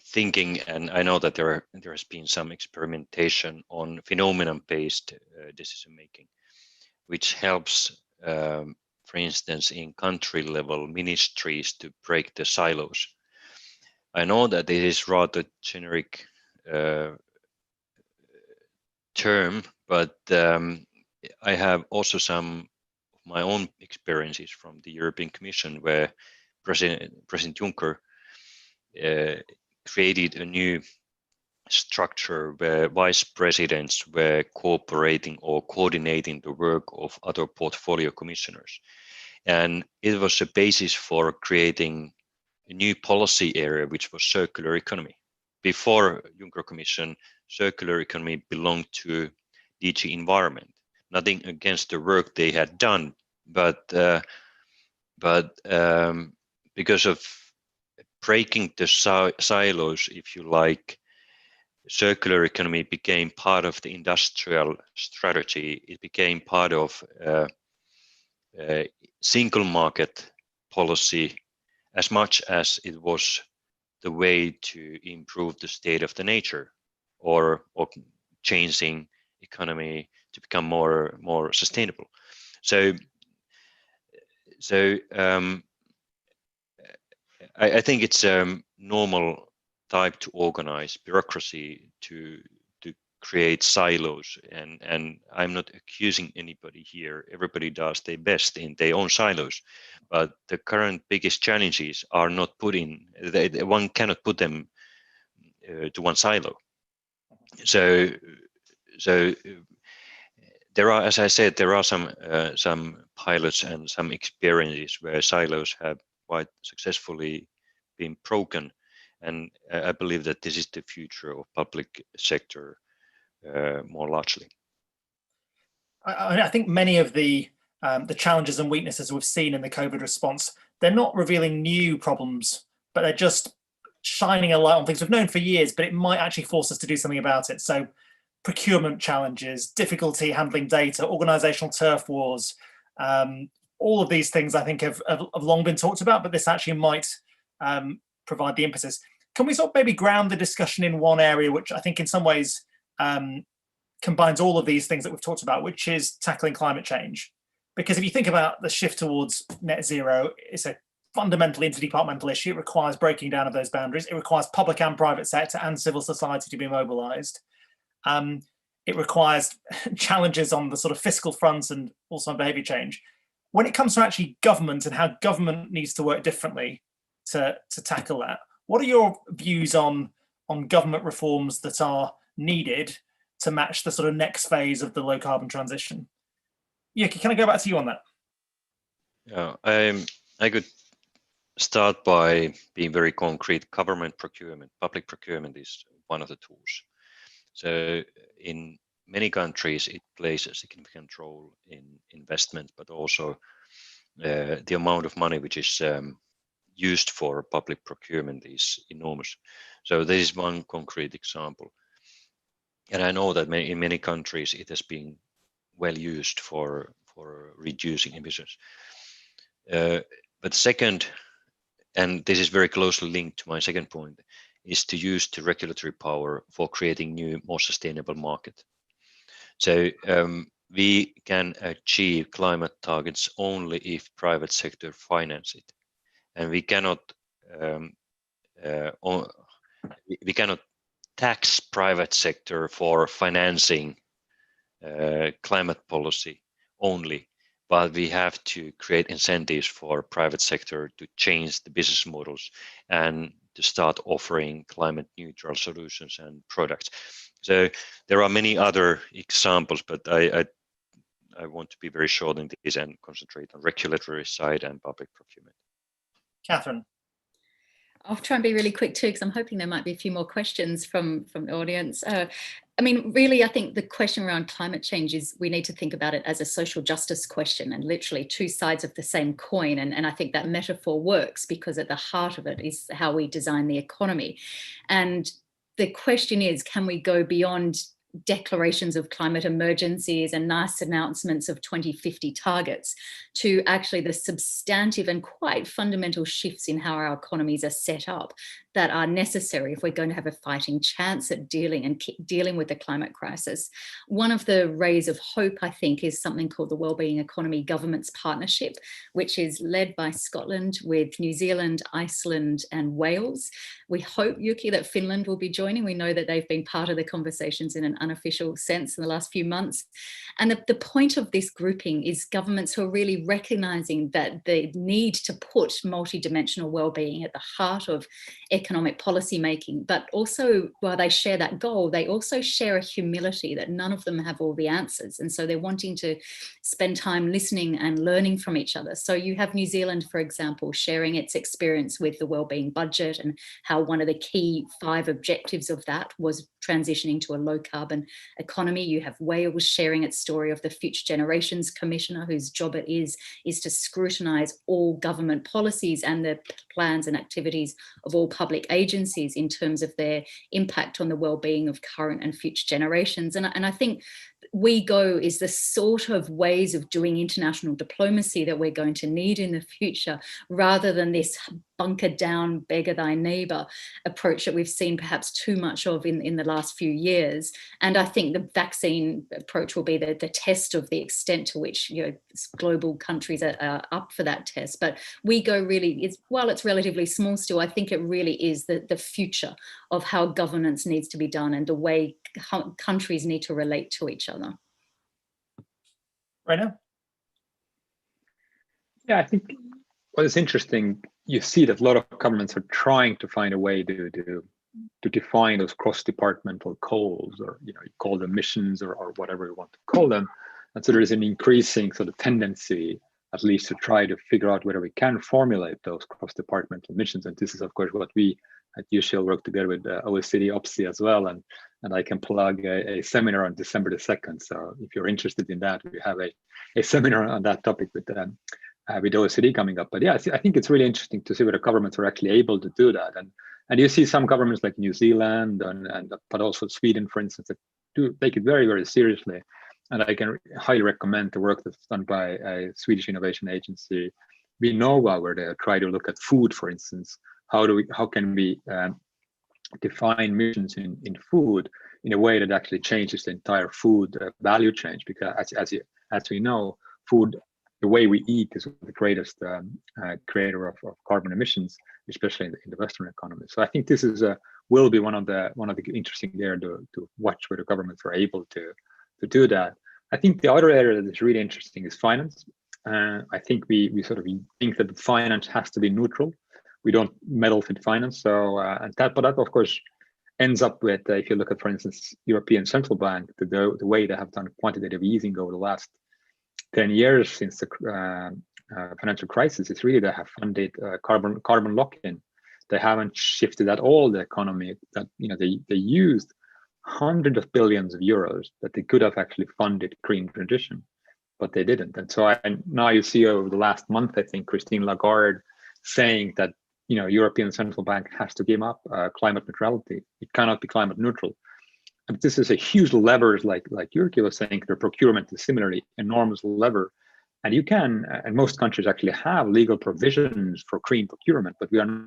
thinking, and I know that there has been some experimentation on phenomenon-based decision making, which helps, for instance, in country-level ministries to break the silos. I know that it is rather generic term, but I have also some of my own experiences from the European Commission, where President Juncker created a new structure where vice presidents were cooperating or coordinating the work of other portfolio commissioners. And it was a basis for creating a new policy area, which was circular economy. Before Juncker Commission, circular economy belonged to DG Environment. Nothing against the work they had done, but because of breaking the silos, if you like, circular economy became part of the industrial strategy. It became part of single market policy as much as it was the way to improve the state of the nature or changing economy to become more sustainable. So I think it's normal type to organize bureaucracy to create silos, and I'm not accusing anybody here. Everybody does their best in their own silos, but the current biggest challenges are not put in. One cannot put them to one silo. So there are, as I said, there are some pilots and some experiences where silos have quite successfully been broken, and I believe that this is the future of public sector more largely. I think many of the challenges and weaknesses we've seen in the COVID response, they're not revealing new problems, but they're just shining a light on things we've known for years, but it might actually force us to do something about it. So procurement challenges, difficulty handling data, organizational turf wars, all of these things I think have long been talked about, but this actually might provide the impetus. Can we sort of maybe ground the discussion in one area, which I think in some ways combines all of these things that we've talked about, which is tackling climate change? Because if you think about the shift towards net zero, it's a fundamental interdepartmental issue. It requires breaking down of those boundaries. It requires public and private sector and civil society to be mobilized. It requires challenges on the sort of fiscal front and also on behavior change. When it comes to actually government and how government needs to work differently to tackle that, what are your views on government reforms that are needed to match the sort of next phase of the low carbon transition? Jyrki, can I go back to you on that? Yeah, I could start by being very concrete. Government procurement, public procurement is one of the tools. So in many countries, it plays a significant role in investment, but also the amount of money which is used for public procurement is enormous. So this is one concrete example. And I know that in many countries, it has been well used for reducing emissions. But second, and this is very closely linked to my second point, is to use the regulatory power for creating new, more sustainable market. So we can achieve climate targets only if private sector finance it, and we cannot tax private sector for financing climate policy only, but we have to create incentives for private sector to change the business models and to start offering climate neutral solutions and products. So there are many other examples, but I want to be very short in this and concentrate on regulatory side and public procurement. Katherine. I'll try and be really quick too, because I'm hoping there might be a few more questions from the audience. I mean, really, I think the question around climate change is we need to think about it as a social justice question and literally two sides of the same coin. And I think that metaphor works because at the heart of it is how we design the economy. And the question is, can we go beyond declarations of climate emergencies and nice announcements of 2050 targets to actually the substantive and quite fundamental shifts in how our economies are set up that are necessary if we're going to have a fighting chance at dealing with the climate crisis. One of the rays of hope, I think, is something called the Wellbeing Economy Governments Partnership, which is led by Scotland with New Zealand, Iceland and Wales. We hope, Jyrki, that Finland will be joining. We know that they've been part of the conversations in an unofficial sense in the last few months. And the point of this grouping is governments who are really recognising that the need to put multidimensional wellbeing at the heart of economic policy making, but also while they share that goal, they also share a humility that none of them have all the answers. And so they're wanting to spend time listening and learning from each other. So you have New Zealand, for example, sharing its experience with the wellbeing budget and how one of the key 5 objectives of that was transitioning to a low carbon economy. You have Wales sharing its story of the Future Generations Commissioner, whose job it is to scrutinise all government policies and the plans and activities of all public agencies in terms of their impact on the well-being of current and future generations. And I think WeGo is the sort of ways of doing international diplomacy that we're going to need in the future, rather than this bunker down, beggar thy neighbour approach that we've seen perhaps too much of in the last few years. And I think the vaccine approach will be the test of the extent to which global countries are up for that test. But WeGo really is, while it's relatively small still, I think it really is the future of how governance needs to be done and the way countries need to relate to each other. Rainer? Yeah, I think what is interesting, you see that a lot of governments are trying to find a way to define those cross-departmental goals, or you call them missions or whatever you want to call them. And so there is an increasing sort of tendency, at least, to try to figure out whether we can formulate those cross-departmental missions. And this is, of course, what we at UCL work together with OECD OPSI as well. And I can plug a seminar on December the 2nd. So if you're interested in that, we have a seminar on that topic with OECD coming up. But yeah, I think it's really interesting to see whether governments are actually able to do that. And you see some governments like New Zealand but also Sweden, for instance, that do take it very, very seriously. And I can highly recommend the work that's done by a Swedish innovation agency, Vinnova, where they try to look at food, for instance. How can we define missions in food in a way that actually changes the entire food value chain? Because as we know, food, the way we eat, is the greatest creator of carbon emissions, especially in the Western economy. So I think this will be one of the interesting there to watch whether governments are able to do that. I think the other area that is really interesting is finance. I think we sort of think that finance has to be neutral. We don't meddle with finance. So but that of course ends up with, if you look at, for instance, European Central Bank, the way they have done quantitative easing over the last 10 years since the financial crisis, is really they have funded carbon lock-in. They haven't shifted at all the economy. That they used hundreds of billions of euros that they could have actually funded green transition, but they didn't. And so now you see over the last month, I think Christine Lagarde saying that European Central Bank has to give up climate neutrality. It cannot be climate neutral. And this is a huge lever, like Jyrki was saying. The procurement is similarly enormous lever, and you can, and most countries actually have legal provisions for green procurement, but we are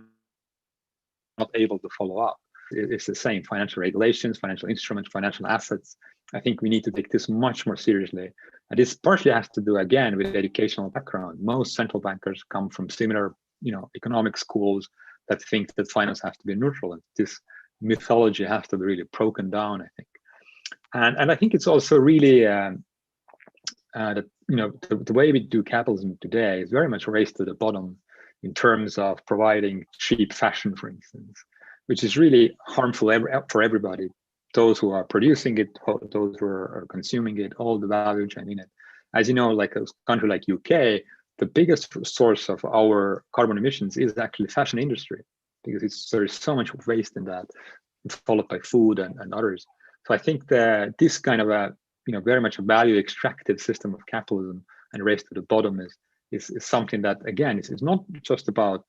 not able to follow up. It's the same: financial regulations, financial instruments, financial assets. I think we need to take this much more seriously. And this partially has to do, again, with educational background. Most central bankers come from similar, economic schools that think that finance has to be neutral. And this mythology has to be really broken down, I think. And I think it's also really that the way we do capitalism today is very much race to the bottom in terms of providing cheap fashion, for instance, which is really harmful for everybody. Those who are producing it, those who are consuming it, all the value chain in it. As you know, like a country like UK, the biggest source of our carbon emissions is actually the fashion industry, because there's so much waste in that, followed by food and others. So I think that this kind of a very much a value extractive system of capitalism and race to the bottom is something that, again, is not just about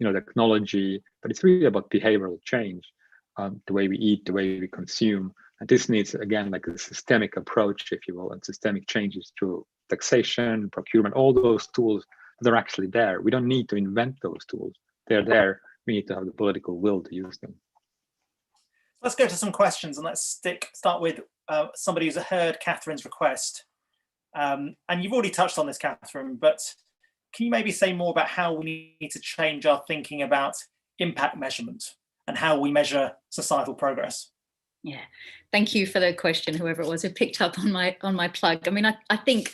technology, but it's really about behavioral change, the way we eat, the way we consume. And this needs, again, like a systemic approach, if you will, and systemic changes through taxation, procurement, all those tools that are actually there. We don't need to invent those tools. They're there. We need to have the political will to use them. Let's go to some questions, and let's start with somebody who's heard Catherine's request. And you've already touched on this, Katherine, but can you maybe say more about how we need to change our thinking about impact measurement and how we measure societal progress? Yeah, thank you for the question, whoever it was who picked up on my plug. I mean, I think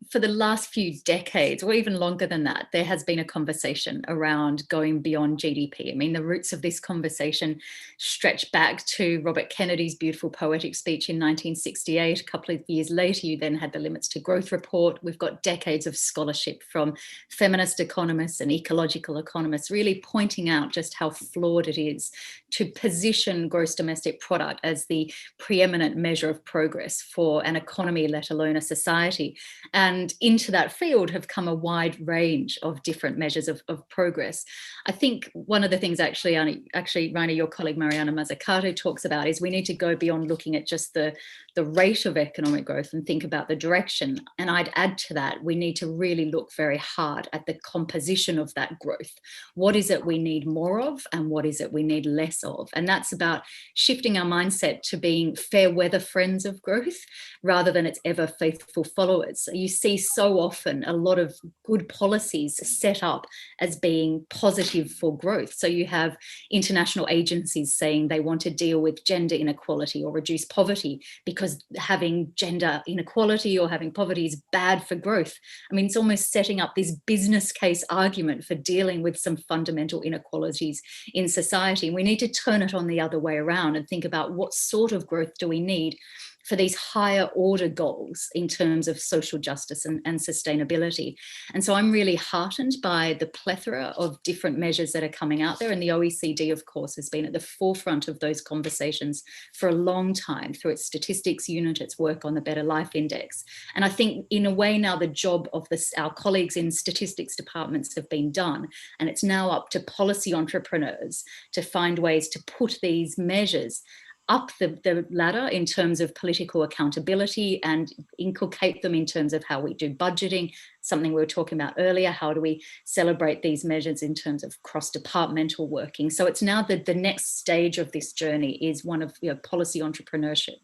for the last few decades, or even longer than that, there has been a conversation around going beyond GDP. I mean, the roots of this conversation stretch back to Robert Kennedy's beautiful poetic speech in 1968. A couple of years later, you then had the Limits to Growth report. We've got decades of scholarship from feminist economists and ecological economists really pointing out just how flawed it is to position gross domestic product as the preeminent measure of progress for an economy, let alone a society. And into that field have come a wide range of different measures of progress. I think one of the things actually, Rainer, your colleague Mariana Mazzucato talks about is we need to go beyond looking at just the rate of economic growth and think about the direction. And I'd add to that, we need to really look very hard at the composition of that growth. What is it we need more of and what is it we need less of? And that's about shifting our mindset to being fair weather friends of growth rather than its ever faithful followers. You see so often a lot of good policies set up as being positive for growth. So you have international agencies saying they want to deal with gender inequality or reduce poverty because having gender inequality or having poverty is bad for growth. I mean, it's almost setting up this business case argument for dealing with some fundamental inequalities in society. We need to turn it on the other way around and think about what sort of growth do we need for these higher order goals in terms of social justice and sustainability. And so I'm really heartened by the plethora of different measures that are coming out there. And the OECD, of course, has been at the forefront of those conversations for a long time through its statistics unit, its work on the Better Life Index. And I think in a way now the job of our colleagues in statistics departments have been done. And it's now up to policy entrepreneurs to find ways to put these measures up the ladder in terms of political accountability and inculcate them in terms of how we do budgeting, something we were talking about earlier. How do we celebrate these measures in terms of cross-departmental working? So it's now that the next stage of this journey is one of policy entrepreneurship.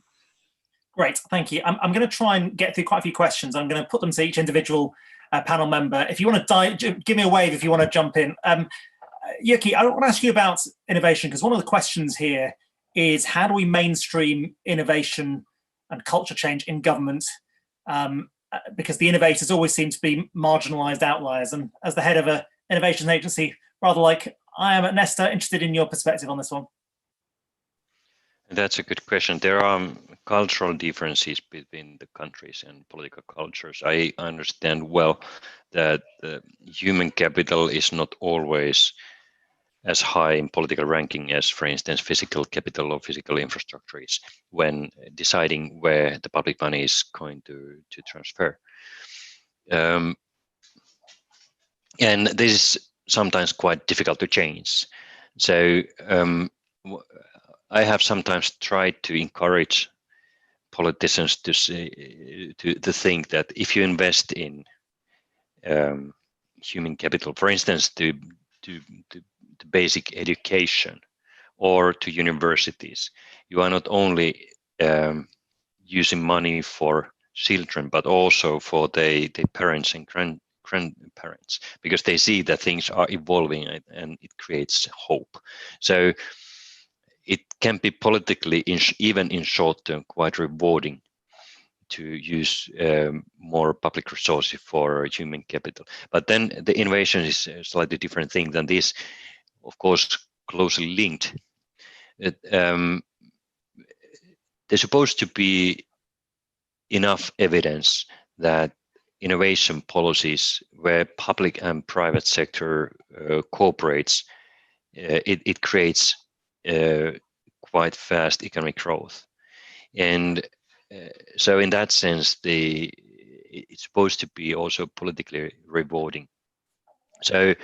Great, thank you. I'm going to try and get through quite a few questions. I'm going to put them to each individual panel member. If you want to give me a wave if you want to jump in. Jyrki, I want to ask you about innovation, because one of the questions here is how do we mainstream innovation and culture change in government? Because the innovators always seem to be marginalized outliers. And as the head of an innovation agency, rather like I am at Nesta, interested in your perspective on this one. That's a good question. There are cultural differences between the countries and political cultures. I understand well that the human capital is not always as high in political ranking as, for instance, physical capital or physical infrastructure is when deciding where the public money is going to transfer. And this is sometimes quite difficult to change. So I have sometimes tried to encourage politicians to think that if you invest in human capital, for instance, to basic education or to universities, you are not only using money for children, but also for their parents and grandparents, because they see that things are evolving and it creates hope. So it can be politically, even in short term, quite rewarding to use more public resources for human capital. But then the innovation is a slightly different thing than this, of course, closely linked. There's supposed to be enough evidence that innovation policies where public and private sector cooperates, it creates quite fast economic growth. And so in that sense, it's supposed to be also politically rewarding. So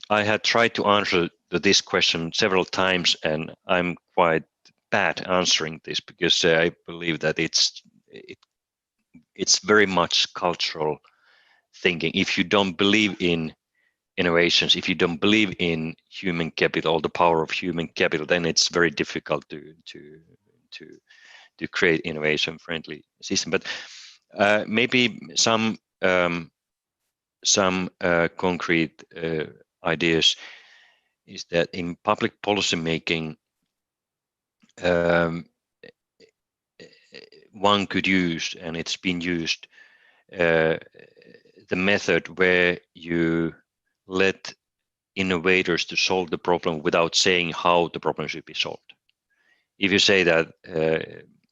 I had tried to answer this question several times, and I'm quite bad answering this because I believe that it's very much cultural thinking. If you don't believe in innovations, if you don't believe in human capital, the power of human capital, then it's very difficult to create innovation-friendly system. But maybe some concrete ideas is that in public policy making, one could use, and it's been used, the method where you let innovators to solve the problem without saying how the problem should be solved. If you say that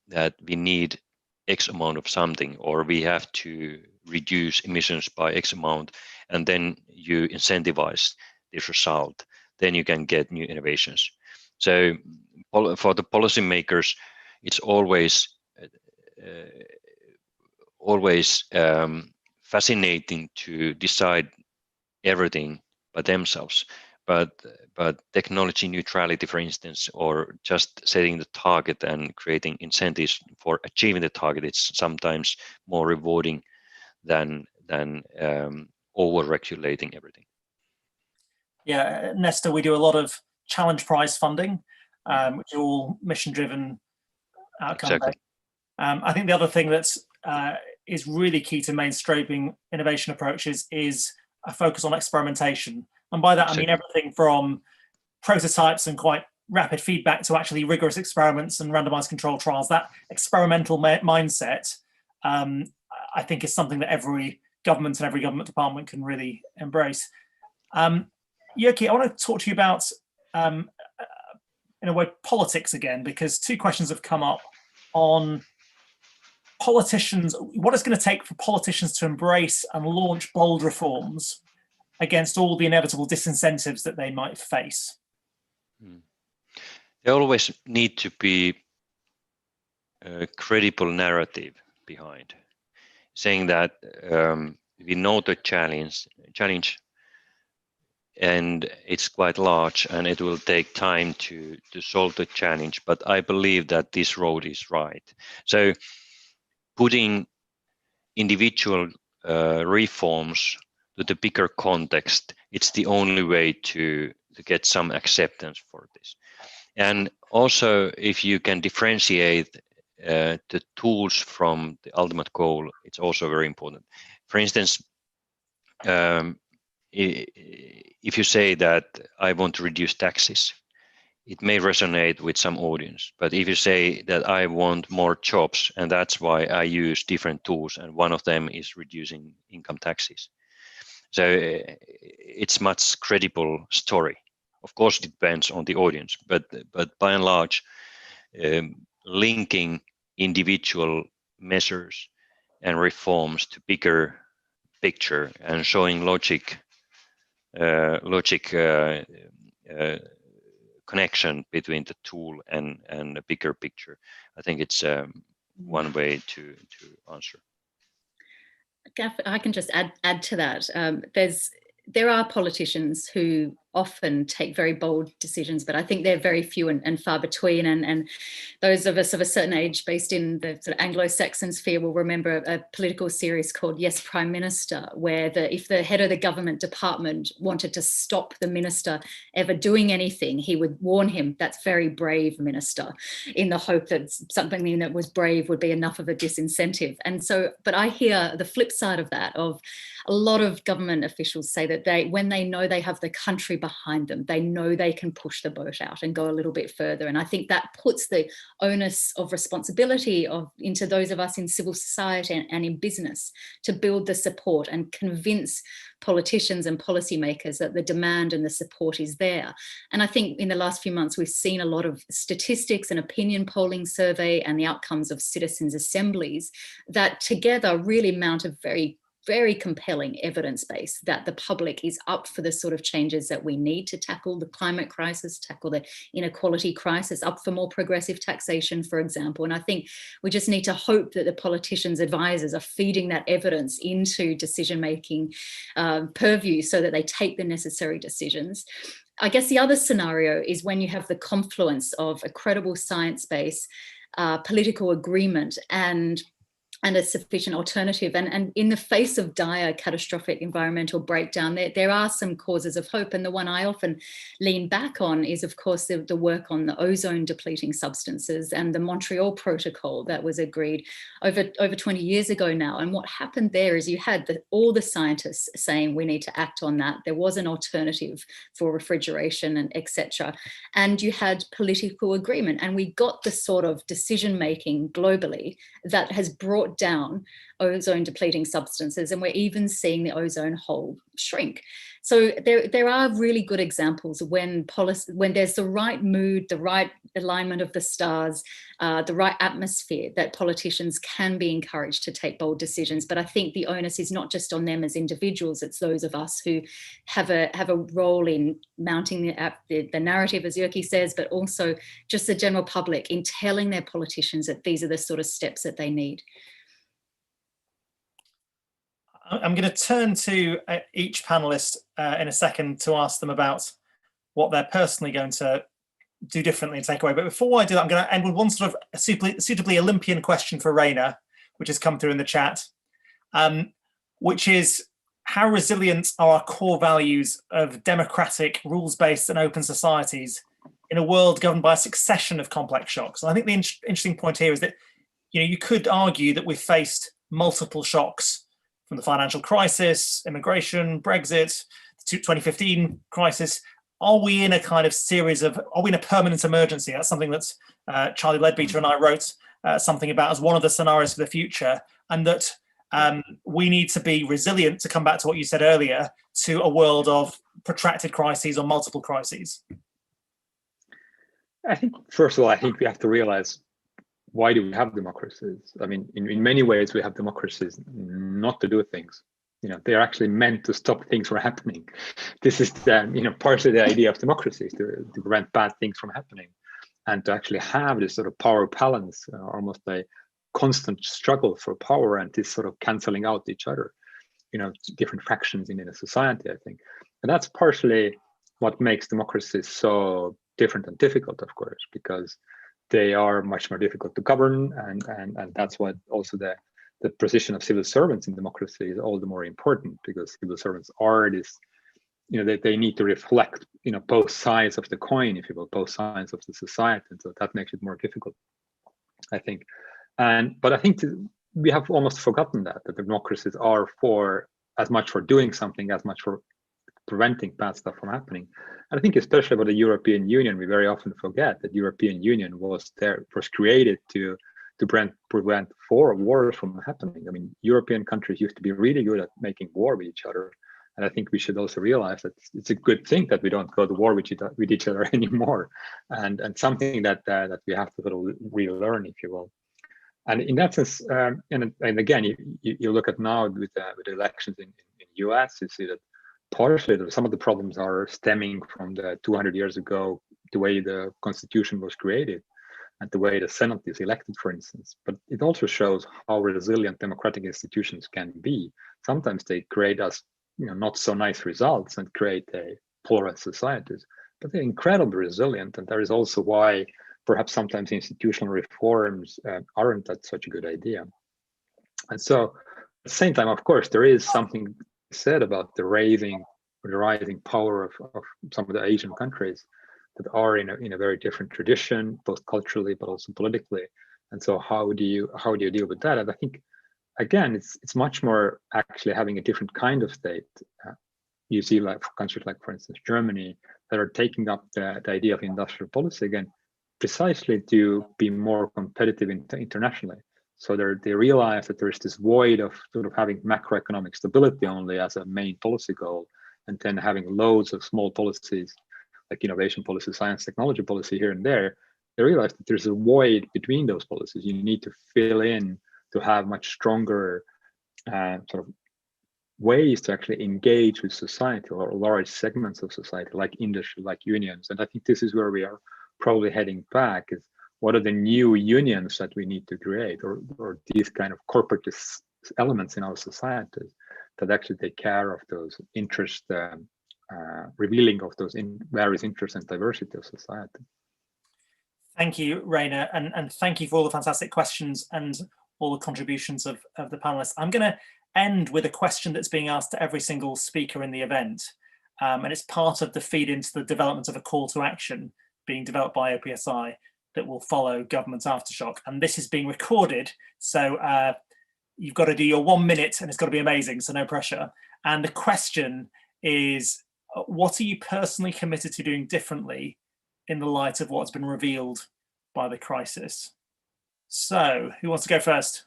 that we need X amount of something, or we have to reduce emissions by X amount, and then you incentivize this result, then you can get new innovations. So for the policymakers, it's always fascinating to decide everything by themselves, but technology neutrality, for instance, or just setting the target and creating incentives for achieving the target, it's sometimes more rewarding than over-regulating everything. Yeah, Nesta, we do a lot of challenge prize funding, which are all mission-driven outcomes. Exactly. I think the other thing that's is really key to mainstreaming innovation approaches is a focus on experimentation. And by that, Exactly. I mean everything from prototypes and quite rapid feedback to actually rigorous experiments and randomized controlled trials. That experimental mindset, I think, is something that every government and every government department can really embrace. Jyrki, I want to talk to you about, in a way, politics again, because two questions have come up on politicians, what it's going to take for politicians to embrace and launch bold reforms against all the inevitable disincentives that they might face. There always need to be a credible narrative behind, saying that we know the challenge and it's quite large and it will take time to solve the challenge, but I believe that this road is right. So putting individual reforms to the bigger context, it's the only way to get some acceptance for this. And also, if you can differentiate the tools from the ultimate goal, it's also very important. For instance, if you say that I want to reduce taxes, it may resonate with some audience. But if you say that I want more jobs, and that's why I use different tools, and one of them is reducing income taxes. So it's much credible story. Of course, it depends on the audience, but by and large, linking individual measures and reforms to bigger picture and showing logic connection between the tool and the bigger picture. I think it's one way to answer. Gaff, I can just add to that. There are politicians who often take very bold decisions, but I think they're very few and far between. And those of us of a certain age based in the sort of Anglo-Saxon sphere will remember a political series called Yes, Prime Minister, where if the head of the government department wanted to stop the minister ever doing anything, he would warn him, "That's very brave, minister," in the hope that something that was brave would be enough of a disincentive. And so, but I hear the flip side of that, of a lot of government officials say that when they know they have the country behind them. They know they can push the boat out and go a little bit further. And I think that puts the onus of responsibility into those of us in civil society and in business to build the support and convince politicians and policymakers that the demand and the support is there. And I think in the last few months, we've seen a lot of statistics and opinion polling survey and the outcomes of citizens' assemblies that together really mount a very compelling evidence base that the public is up for the sort of changes that we need to tackle the climate crisis, tackle the inequality crisis, up for more progressive taxation, for example. And I think we just need to hope that the politicians' advisors are feeding that evidence into decision-making purview so that they take the necessary decisions. I guess the other scenario is when you have the confluence of a credible science base, political agreement, and a sufficient alternative. And in the face of dire catastrophic environmental breakdown, there are some causes of hope. And the one I often lean back on is, of course, the work on the ozone depleting substances and the Montreal Protocol that was agreed over 20 years ago now. And what happened there is you had all the scientists saying we need to act on that. There was an alternative for refrigeration and etc. And you had political agreement. And we got the sort of decision-making globally that has brought down ozone depleting substances, and we're even seeing the ozone hole shrink. So there are really good examples when there's the right mood, the right alignment of the stars, the right atmosphere, that politicians can be encouraged to take bold decisions. But I think the onus is not just on them as individuals, it's those of us who have a role in mounting the narrative, as Jyrki says, but also just the general public in telling their politicians that these are the sort of steps that they need. I'm going to turn to each panelist in a second to ask them about what they're personally going to do differently and take away. But before I do that, I'm going to end with one sort of suitably Olympian question for Raina, which has come through in the chat, which is, how resilient are our core values of democratic, rules-based and open societies in a world governed by a succession of complex shocks? And I think the interesting point here is that, you could argue that we've faced multiple shocks, from the financial crisis, immigration, Brexit, the 2015 crisis. Are we in a kind of are we in a permanent emergency? That's something that Charlie Leadbeater and I wrote something about as one of the scenarios for the future, and that we need to be resilient, to come back to what you said earlier, to a world of protracted crises or multiple crises. I think, first of all, we have to realize, why do we have democracies? I mean, in many ways, we have democracies not to do things. They're actually meant to stop things from happening. This is partially the idea of democracies, to prevent bad things from happening, and to actually have this sort of power balance, almost a constant struggle for power, and this sort of canceling out each other, different factions in a society, I think. And that's partially what makes democracies so different and difficult, of course, because they are much more difficult to govern, and that's what also the position of civil servants in democracy is all the more important, because civil servants are this, they need to reflect, both sides of the coin, if you will, both sides of the society, and so that makes it more difficult, I think. But I think we have almost forgotten that democracies are as much for doing something as much for preventing bad stuff from happening. And I think especially with the European Union, we very often forget that the European Union was created to prevent wars from happening. I mean, European countries used to be really good at making war with each other. And I think we should also realize that it's a good thing that we don't go to war with each other anymore. And something that we have to sort of relearn, if you will. And in that sense, and again, you look at now with the elections in the US, you see that partially some of the problems are stemming from the 200 years ago, the way the Constitution was created and the way the Senate is elected, for instance. But it also shows how resilient democratic institutions can be. Sometimes they create not so nice results and create a polarized societies, but they're incredibly resilient. And that is also why perhaps sometimes institutional reforms aren't such a good idea. And so at the same time, of course, there is something said about the rising power of some of the Asian countries that are in a very different tradition, both culturally but also politically. And so how do you deal with that? And I think, again, it's much more actually having a different kind of state. you see like countries like, for instance, Germany, that are taking up the idea of industrial policy again, precisely to be more competitive internationally. So they realize that there's this void of sort of having macroeconomic stability only as a main policy goal, and then having loads of small policies like innovation policy, science, technology policy here and there. They realize that there's a void between those policies. You need to fill in to have much stronger sort of ways to actually engage with society or large segments of society, like industry, like unions. And I think this is where we are probably heading back, is what are the new unions that we need to create, or these kind of corporate elements in our society that actually take care of those interest, revealing of those various interests and diversity of society. Thank you, Raina, and thank you for all the fantastic questions and all the contributions of the panelists. I'm going to end with a question that's being asked to every single speaker in the event, and it's part of the feed into the development of a call to action being developed by OPSI that will follow Government Aftershock. And this is being recorded, so you've got to do your 1 minute and it's got to be amazing, so no pressure. And the question is, what are you personally committed to doing differently in the light of what's been revealed by the crisis? So who wants to go first?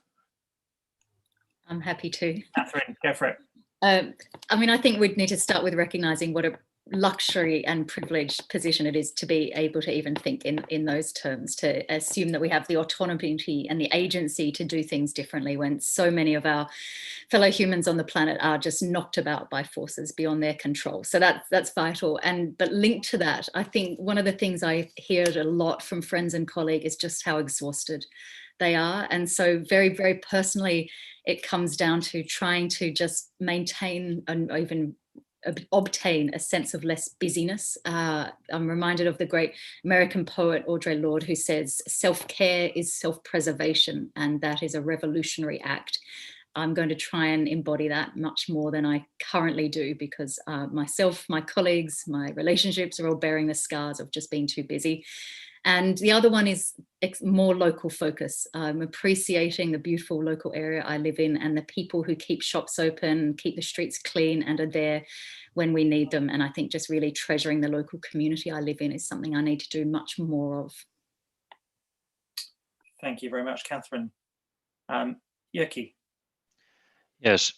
I'm happy to. Katherine, go for it. I mean, I think we'd need to start with recognizing what a luxury and privileged position it is to be able to even think in those terms, to assume that we have the autonomy and the agency to do things differently when so many of our fellow humans on the planet are just knocked about by forces beyond their control. So that's vital. But linked to that, I think one of the things I hear a lot from friends and colleagues is just how exhausted they are. And so very, very personally, it comes down to trying to just maintain and even obtain a sense of less busyness. I'm reminded of the great American poet Audre Lorde, who says, self-care is self-preservation, and that is a revolutionary act. I'm going to try and embody that much more than I currently do, because myself, my colleagues, my relationships are all bearing the scars of just being too busy. And the other one is more local focus. Appreciating the beautiful local area I live in and the people who keep shops open, keep the streets clean and are there when we need them. And I think just really treasuring the local community I live in is something I need to do much more of. Thank you very much, Katherine. Jyrki. Yes,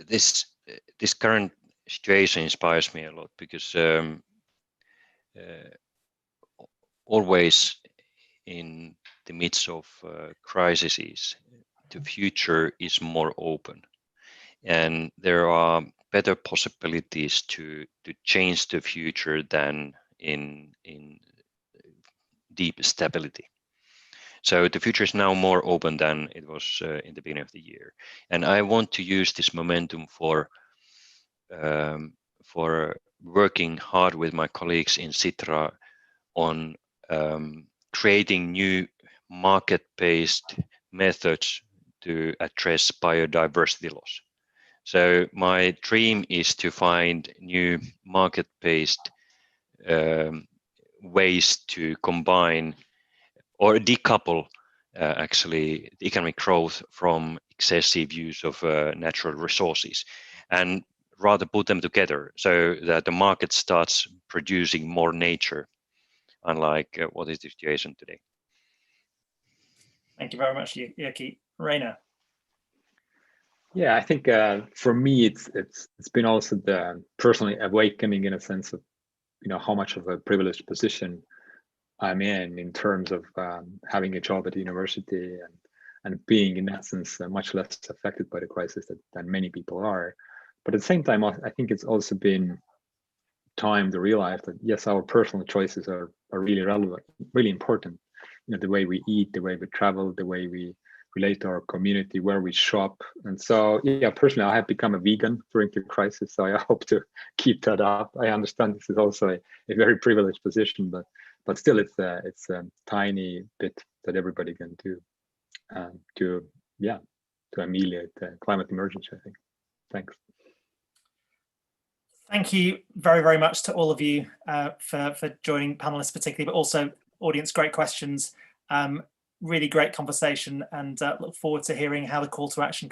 this current situation inspires me a lot, because always in the midst of crises, the future is more open, and there are better possibilities to change the future than in deep stability. So the future is now more open than it was in the beginning of the year, and I want to use this momentum for working hard with my colleagues in Sitra on creating new market-based methods to address biodiversity loss. So my dream is to find new market-based ways to combine or decouple actually the economic growth from excessive use of natural resources, and rather put them together so that the market starts producing more nature, unlike what is the situation today. Thank you very much, Jyrki. Raina. Yeah, I think for me, it's been also the personally awakening in a sense of, how much of a privileged position I'm in terms of having a job at the university and being in essence much less affected by the crisis than many people are. But at the same time, I think it's also been time to realize that yes, our personal choices are really relevant, really important. The way we eat, the way we travel, the way we relate to our community, where we shop. And so, yeah, personally, I have become a vegan during the crisis, so I hope to keep that up. I understand this is also a very privileged position, but still, it's a tiny bit that everybody can do to ameliorate the climate emergency, I think. Thanks. Thank you very, very much to all of you for joining, panelists particularly, but also audience. Great questions, really great conversation, and look forward to hearing how the call to action